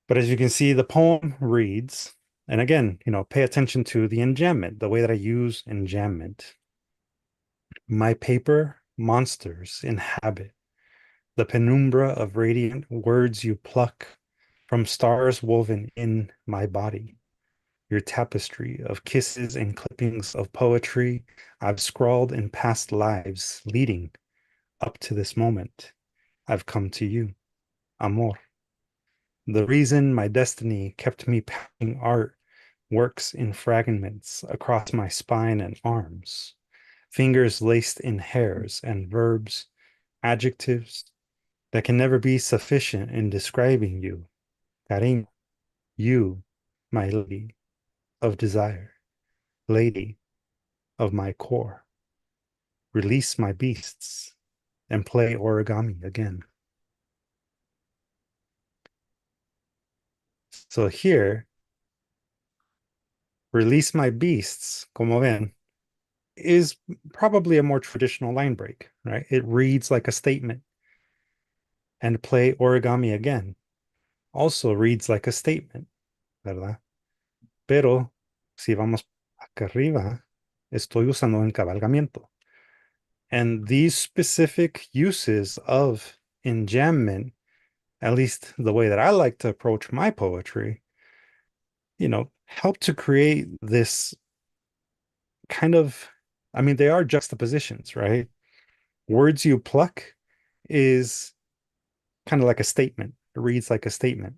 S1: But as you can see, the poem reads, and again, pay attention to the enjambment, the way that I use enjambment. My paper monsters inhabit the penumbra of radiant words you pluck from stars woven in my body. Your tapestry of kisses and clippings of poetry I've scrawled in past lives leading up to this moment. I've come to you, amor. The reason my destiny kept me packing art works in fragments across my spine and arms, fingers laced in hairs and verbs, adjectives that can never be sufficient in describing you, cariño, you, my lady of desire, lady of my core. Release my beasts and play origami again. So here, release my beasts, como ven, is probably a more traditional line break, right? It reads like a statement. And play origami again also reads like a statement, ¿verdad? Pero si vamos acá arriba, estoy usando encabalgamiento. And these specific uses of enjambment, at least the way that I like to approach my poetry, help to create this kind of, they are juxtapositions, right? Words you pluck is kind of like a statement. It reads like a statement.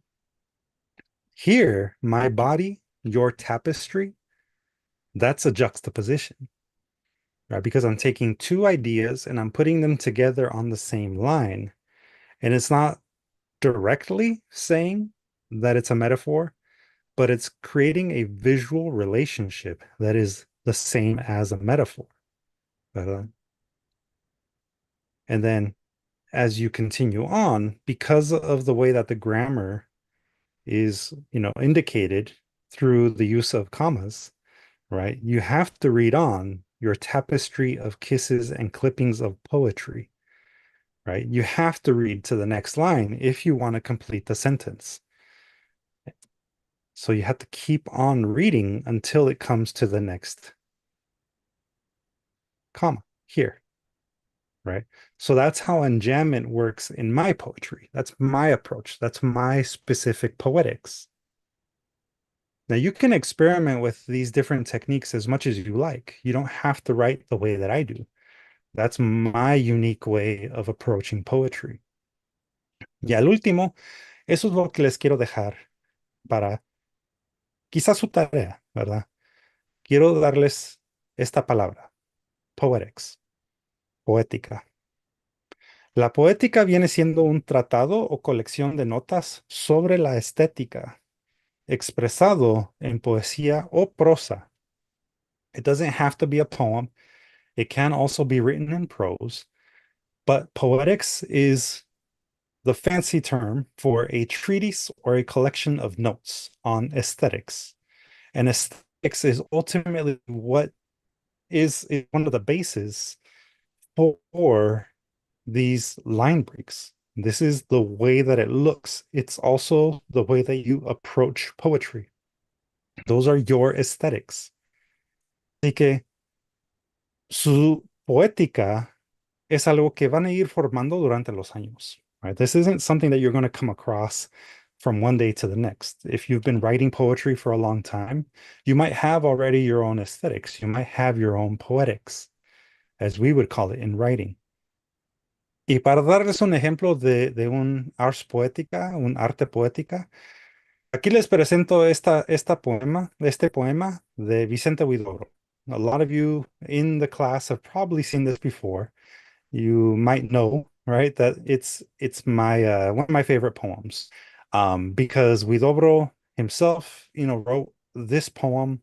S1: Here, my body, your tapestry, that's a juxtaposition. right? Because I'm taking two ideas and I'm putting them together on the same line. And it's not directly saying that it's a metaphor, but it's creating a visual relationship that is the same as a metaphor. And then as you continue on, because of the way that the grammar is, indicated through the use of commas, right? You have to read on your tapestry of kisses and clippings of poetry, right? You have to read to the next line if you want to complete the sentence. So you have to keep on reading until it comes to the next comma here, right? So that's how enjambment works in my poetry. That's my approach. That's my specific poetics. Now you can experiment with these different techniques as much as you like. You don't have to write the way that I do. That's my unique way of approaching poetry. Y al último, eso es lo que les quiero dejar para quizás su tarea, ¿verdad? Quiero darles esta palabra, poetics, poética. La poética viene siendo un tratado o colección de notas sobre la estética, expresado en poesía o prosa. It doesn't have to be a poem. It can also be written in prose, but poetics is the fancy term for a treatise or a collection of notes on aesthetics. And aesthetics is ultimately what is one of the bases for these line breaks. This is the way that it looks. It's also the way that you approach poetry. Those are your aesthetics. Así que su poética es algo que van a ir formando durante los años. Right? This isn't something that you're going to come across from one day to the next. If you've been writing poetry for a long time, you might have already your own aesthetics. You might have your own poetics, as we would call it in writing. Y para darles un ejemplo de un ars poética, un arte poética, aquí les presento este poema de Vicente Huidobro. A lot of you in the class have probably seen this before. You might know, right, that it's my one of my favorite poems, because Huidobro himself, wrote this poem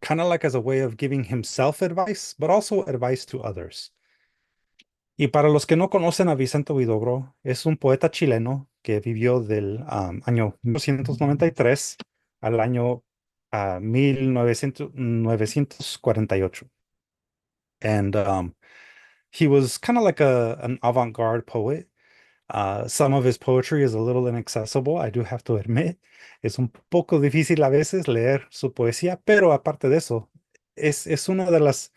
S1: kind of like as a way of giving himself advice, but also advice to others. Y para los que no conocen a Vicente Huidobro, es un poeta chileno que vivió del año 1993 al año 1948. And he was kind of like an avant-garde poet. Some of his poetry is a little inaccessible, I do have to admit. Es un poco difícil a veces leer su poesía, pero aparte de eso, es uno de los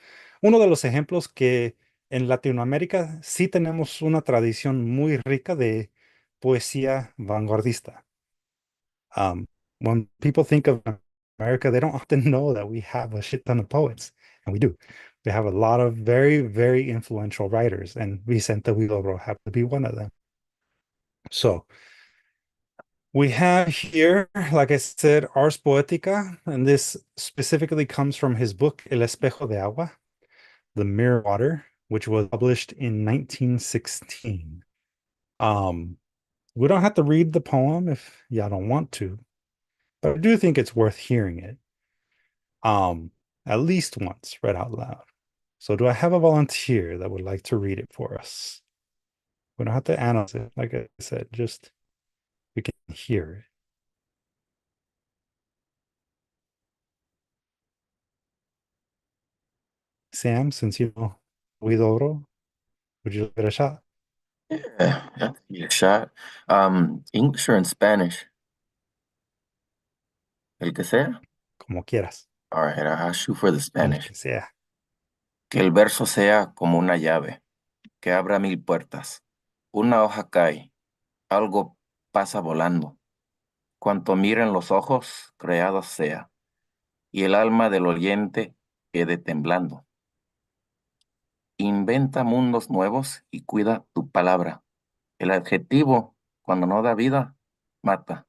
S1: ejemplos que en Latinoamérica sí tenemos una tradición muy rica de poesía vanguardista. When people think of America, they don't often know that we have a shit ton of poets, and we do. We have a lot of very, very influential writers, and Vicente Huidobro happened to be one of them. So we have here, like I said, Ars Poetica, and this specifically comes from his book El Espejo de Agua, The Mirror Water, which was published in 1916. We don't have to read the poem if y'all don't want to, but I do think it's worth hearing it. At least once read out loud. So do I have a volunteer that would like to read it for us? We don't have to analyze it, like I said, just we can hear it. Sam, since you know Huidobro, would you give it a shot?
S2: Yeah, give it a shot. English or in Spanish? El que sea.
S1: Como quieras.
S2: All right, I'll shoot for the
S1: El
S2: Spanish.
S1: que sea.
S2: Que el verso sea como una llave, que abra mil puertas. Una hoja cae, algo pasa volando. Cuanto miren los ojos, creado sea, y el alma del oyente quede temblando. Inventa mundos nuevos y cuida tu palabra. El adjetivo, cuando no da vida, mata.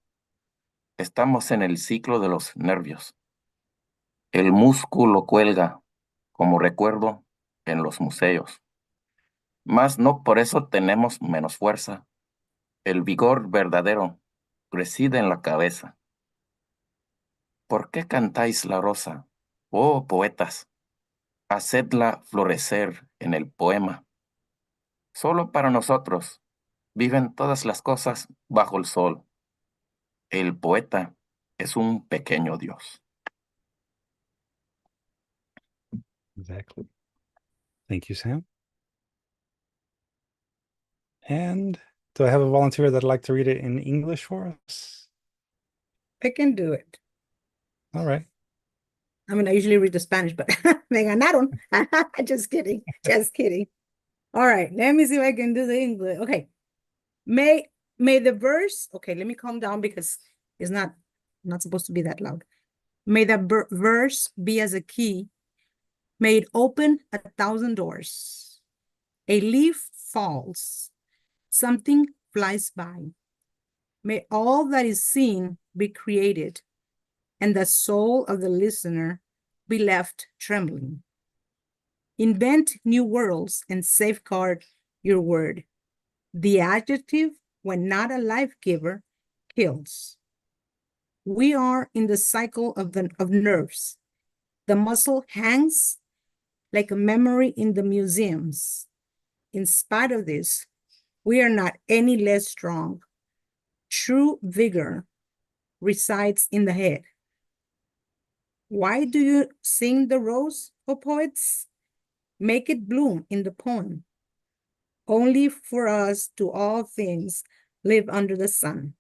S2: Estamos en el ciclo de los nervios. El músculo cuelga, como recuerdo en los museos. Mas no por eso tenemos menos fuerza. El vigor verdadero reside en la cabeza. ¿Por qué cantáis la rosa? Oh, poetas, hacedla florecer en el poema. Solo para nosotros viven todas las cosas bajo el sol. El poeta es un pequeño Dios.
S1: Exactly. Thank you, Sam. And do I have a volunteer that'd like to read it in English for us?
S4: I can do it.
S1: All right.
S4: I mean, I usually read the Spanish, but me ganaron. Just kidding. Just kidding. All right, let me see if I can do the English. Okay. May the verse, okay, let me calm down because it's not supposed to be that loud. May the verse be as a key. May it open 1,000 doors. A leaf falls. Something flies by. May all that is seen be created, and the soul of the listener be left trembling. Invent new worlds and safeguard your word. The adjective, when not a life giver, kills. We are in the cycle of nerves. The muscle hangs like a memory in the museums. In spite of this, we are not any less strong. True vigor resides in the head. Why do you sing the rose, O poets? Make it bloom in the poem. Only for us do all things live under the sun.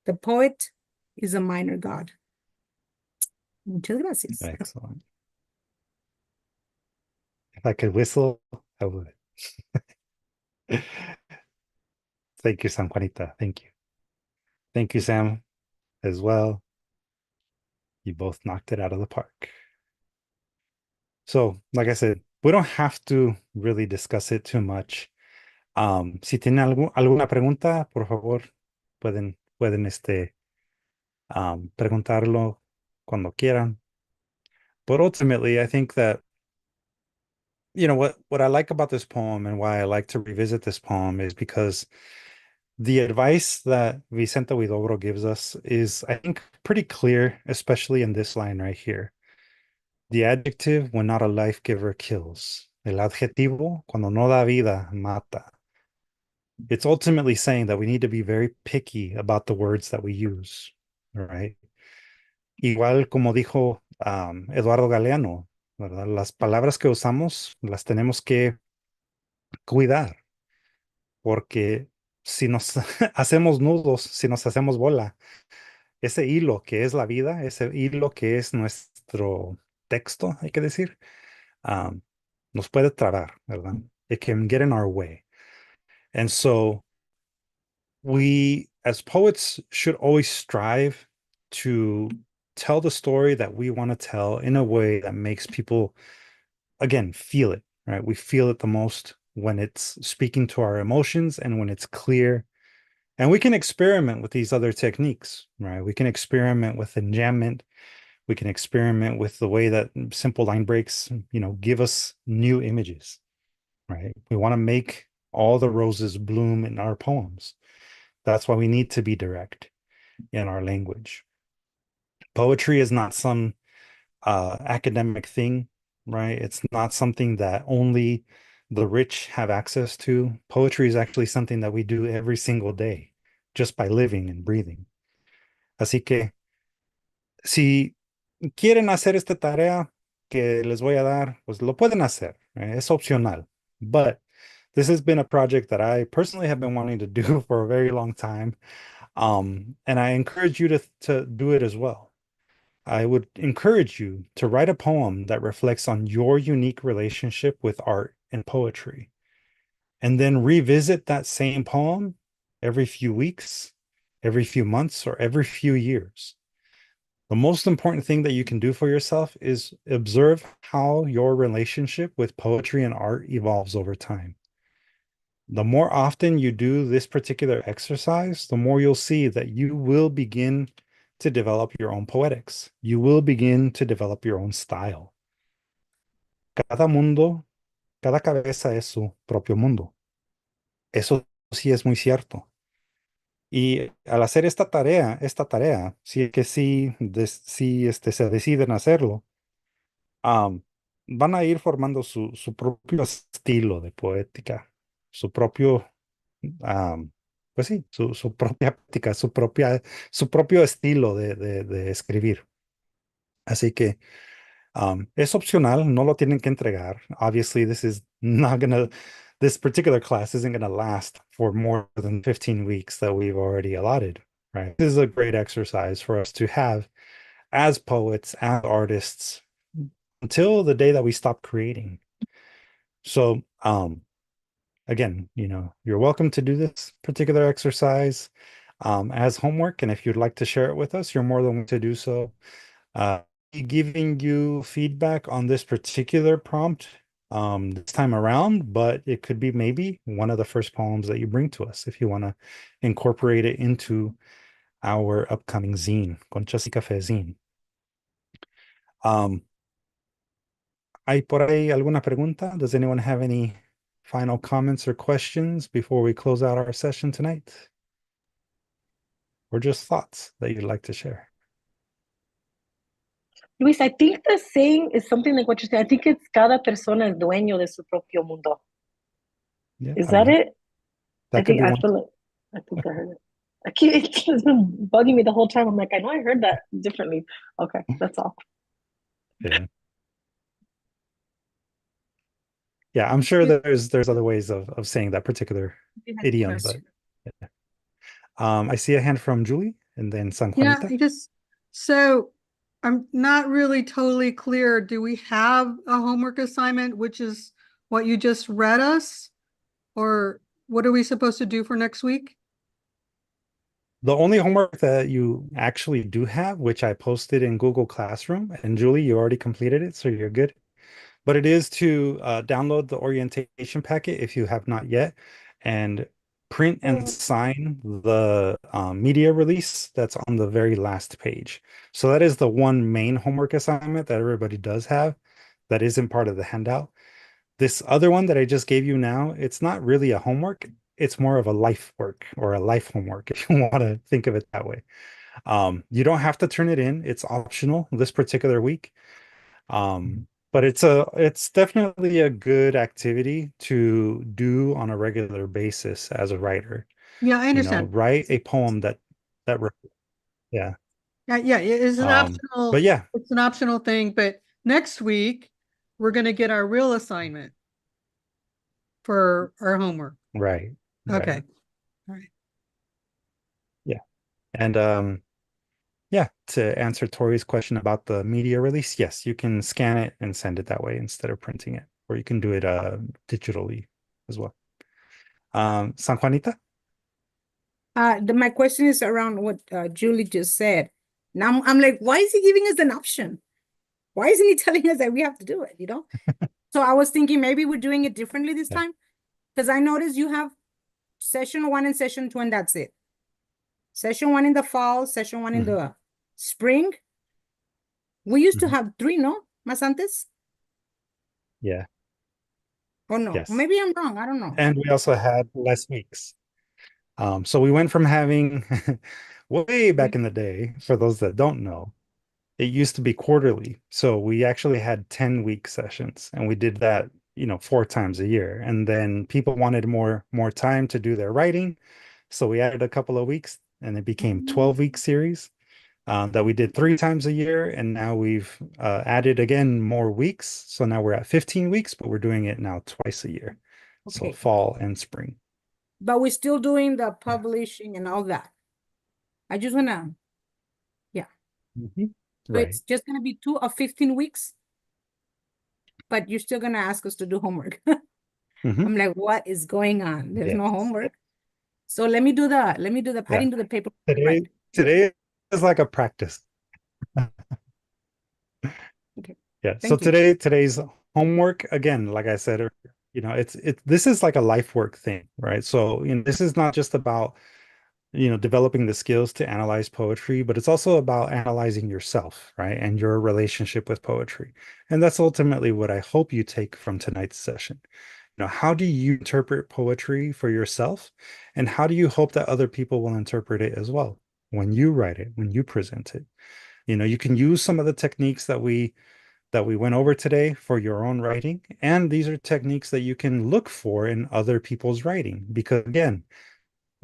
S4: The poet is a minor god. Muchas gracias.
S1: Excellent. If I could whistle, I would. Thank you, San Juanita. Thank you. Thank you, Sam, as well. You both knocked it out of the park. So, like I said, we don't have to really discuss it too much. Si tienen alguna pregunta, por favor, pueden preguntarlo cuando quieran. But ultimately, I think that, you know, what I like about this poem and why I like to revisit this poem is because the advice that Vicente Huidobro gives us is, I think, pretty clear, especially in this line right here. The adjective, when not a life giver, kills. El adjetivo, cuando no da vida, mata. It's ultimately saying that we need to be very picky about the words that we use, right? Igual como dijo Eduardo Galeano, ¿verdad? Las palabras que usamos las tenemos que cuidar, porque si nos hacemos nudos, si nos hacemos bola, ese hilo que es la vida, ese hilo que es nuestro texto, hay que decir, nos puede trabar, ¿verdad? It can get in our way. And so we, as poets, should always strive to tell the story that we want to tell in a way that makes people, again, feel it, right? We feel it the most when it's speaking to our emotions and when it's clear. And we can experiment with these other techniques, right? We can experiment with enjambment. We can experiment with the way that simple line breaks, you know, give us new images, right? We want to make all the roses bloom in our poems. That's why we need to be direct in our language. Poetry is not some academic thing, right? It's not something that only the rich have access to. Poetry is actually something that we do every single day, just by living and breathing. Así que, si quieren hacer esta tarea que les voy a dar, pues lo pueden hacer. Right? Es opcional. But this has been a project that I personally have been wanting to do for a very long time. And I encourage you to do it as well. I would encourage you to write a poem that reflects on your unique relationship with art and poetry, and then revisit that same poem every few weeks, every few months, or every few years. The most important thing that you can do for yourself is observe how your relationship with poetry and art evolves over time. The more often you do this particular exercise, the more you'll see that you will begin to develop your own poetics. You will begin to develop your own style. cada mundo, cada cabeza es su propio mundo. Eso sí es muy cierto. Y al hacer esta tarea, si es que se deciden hacerlo, am, van a ir formando su propio estilo de poética, su propio, am, pues sí, su propia poética, su propio estilo de escribir. Así que es opcional, no lo tienen que entregar. Obviously, this particular class isn't gonna last for more than 15 weeks that we've already allotted, right? This is a great exercise for us to have as poets, as artists, until the day that we stop creating. So, again, you're welcome to do this particular exercise as homework, and if you'd like to share it with us, you're more than welcome to do so. Giving you feedback on this particular prompt this time around, but it could be maybe one of the first poems that you bring to us if you want to incorporate it into our upcoming zine, Conchas y Café zine. ¿Hay por ahí alguna pregunta? Does anyone have any final comments or questions before we close out our session tonight? Or just thoughts that you'd like to share?
S8: Luis, I think the saying is something like what you're saying. I think it's cada persona es dueño de su propio mundo.
S1: Yeah,
S8: Is that it?
S1: That could be one.
S8: I think I heard it. It's been bugging me the whole time. I'm like, I know I heard that differently. Okay, that's all.
S1: Yeah. Yeah, I'm sure there's other ways of saying that particular idiom, but yeah. I see a hand from Julie and then San
S7: Yeah,
S1: Juanita.
S7: so I'm not really totally clear. Do we have a homework assignment, which is what you just read us? Or what are we supposed to do for next week?
S1: The only homework that you actually do have, which I posted in Google Classroom, and Julie, you already completed it, so you're good. But it is to download the orientation packet if you have not yet, and print and sign the media release that's on the very last page. So that is the one main homework assignment that everybody does have that isn't part of the handout. This other one that I just gave you now, it's not really a homework. It's more of a life work or a life homework, if you want to think of it that way. You don't have to turn it in. It's optional this particular week. But it's definitely a good activity to do on a regular basis as a writer.
S7: Yeah, I understand.
S1: Write a poem that yeah.
S7: Yeah, it is an optional,
S1: but yeah,
S7: it's an optional thing, but next week we're gonna get our real assignment for our homework.
S1: right.
S7: Okay.
S1: Right.
S7: All right.
S1: Yeah. And yeah, to answer Tori's question about the media release, yes, you can scan it and send it that way instead of printing it, or you can do it digitally as well. San Juanita?
S4: My question is around what Julie just said. Now I'm like, why is he giving us an option? Why isn't he telling us that we have to do it, So I was thinking maybe we're doing it differently this time. Because I noticed you have session 1 and session 2, and that's it. Session 1 in the fall, session 1 in the spring. We used to have 3, no? Más antes?
S1: Yeah.
S4: Oh, no.
S1: Yes.
S4: Maybe I'm wrong. I don't know.
S1: And we also had less weeks. So we went from having way back in the day, for those that don't know, it used to be quarterly. So we actually had 10-week sessions, and we did that, 4 times a year. And then people wanted more time to do their writing. So we added a couple of weeks, and it became 12-week series that we did 3 times a year. And now we've added again more weeks. So now we're at 15 weeks, but we're doing it now twice a year.
S4: Okay.
S1: So fall and spring.
S4: But we're still doing the publishing and all that. I just wanna, So
S1: Right.
S4: it's just gonna be 2 of 15 weeks, but you're still gonna ask us to do homework. I'm like, what is going on? There's no homework. So let me do the, I didn't do the paper.
S1: Today is like a practice.
S4: Okay.
S1: Yeah.
S4: Thank
S1: So
S4: you.
S1: today's homework, again, like I said, this is like a life work thing, right? So, this is not just about developing the skills to analyze poetry, but it's also about analyzing yourself, right? And your relationship with poetry. And that's ultimately what I hope you take from tonight's session. How do you interpret poetry for yourself? And how do you hope that other people will interpret it as well when you write it, when you present it? You can use some of the techniques that we went over today for your own writing. And these are techniques that you can look for in other people's writing. Because again,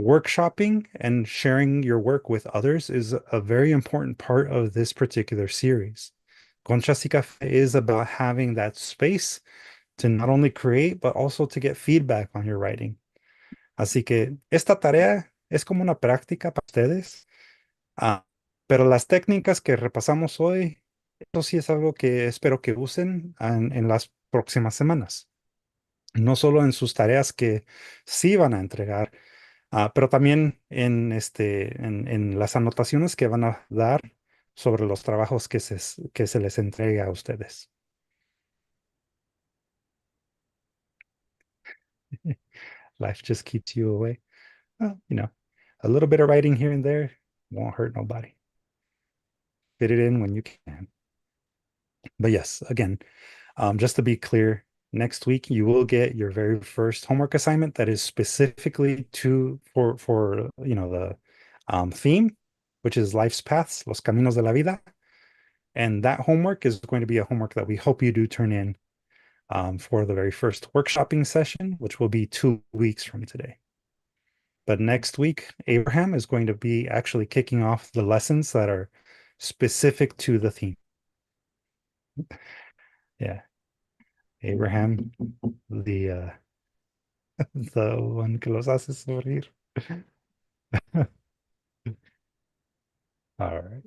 S1: workshopping and sharing your work with others is a very important part of this particular series. Conchas y Café is about having that space to not only create, but also to get feedback on your writing. Así que esta tarea es como una práctica para ustedes. Pero las técnicas que repasamos hoy, eso sí es algo que espero que usen en las próximas semanas. No solo en sus tareas que sí van a entregar, pero también en las anotaciones que van a dar sobre los trabajos que se les entregue a ustedes. Life just keeps you away. Well, a little bit of writing here and there won't hurt nobody. Fit it in when you can. But yes, again, just to be clear, next week you will get your very first homework assignment that is specifically for the theme, which is life's paths, los caminos de la vida. And that homework is going to be a homework that we hope you do turn in for the very first workshopping session, which will be 2 weeks from today. But next week, Abraham is going to be actually kicking off the lessons that are specific to the theme. Yeah. Abraham, the the one que los hace sufrir. All right.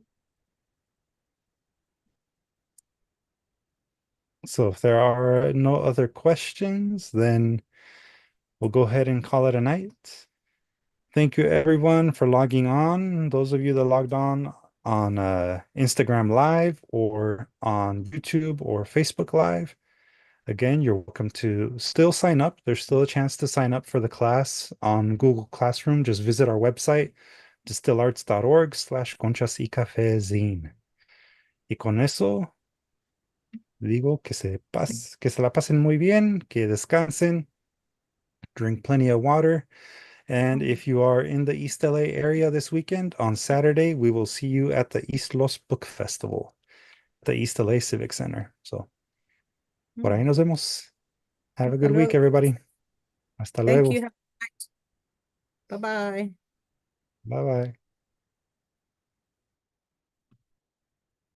S1: So if there are no other questions, then we'll go ahead and call it a night. Thank you everyone for logging on. Those of you that logged on Instagram Live or on YouTube or Facebook Live. Again, you're welcome to still sign up. There's still a chance to sign up for the class on Google Classroom. Just visit our website, distillarts.org/Conchas y Café Zine. Y con eso digo que se la pasen muy bien, que descansen, drink plenty of water. And if you are in the East LA area this weekend, on Saturday, we will see you at the East Los Book Festival, the East LA Civic Center. So, por ahí nos vemos. Have a good week, everybody. Hasta
S4: Thank
S1: luego.
S4: you. Bye-bye.
S1: Bye-bye.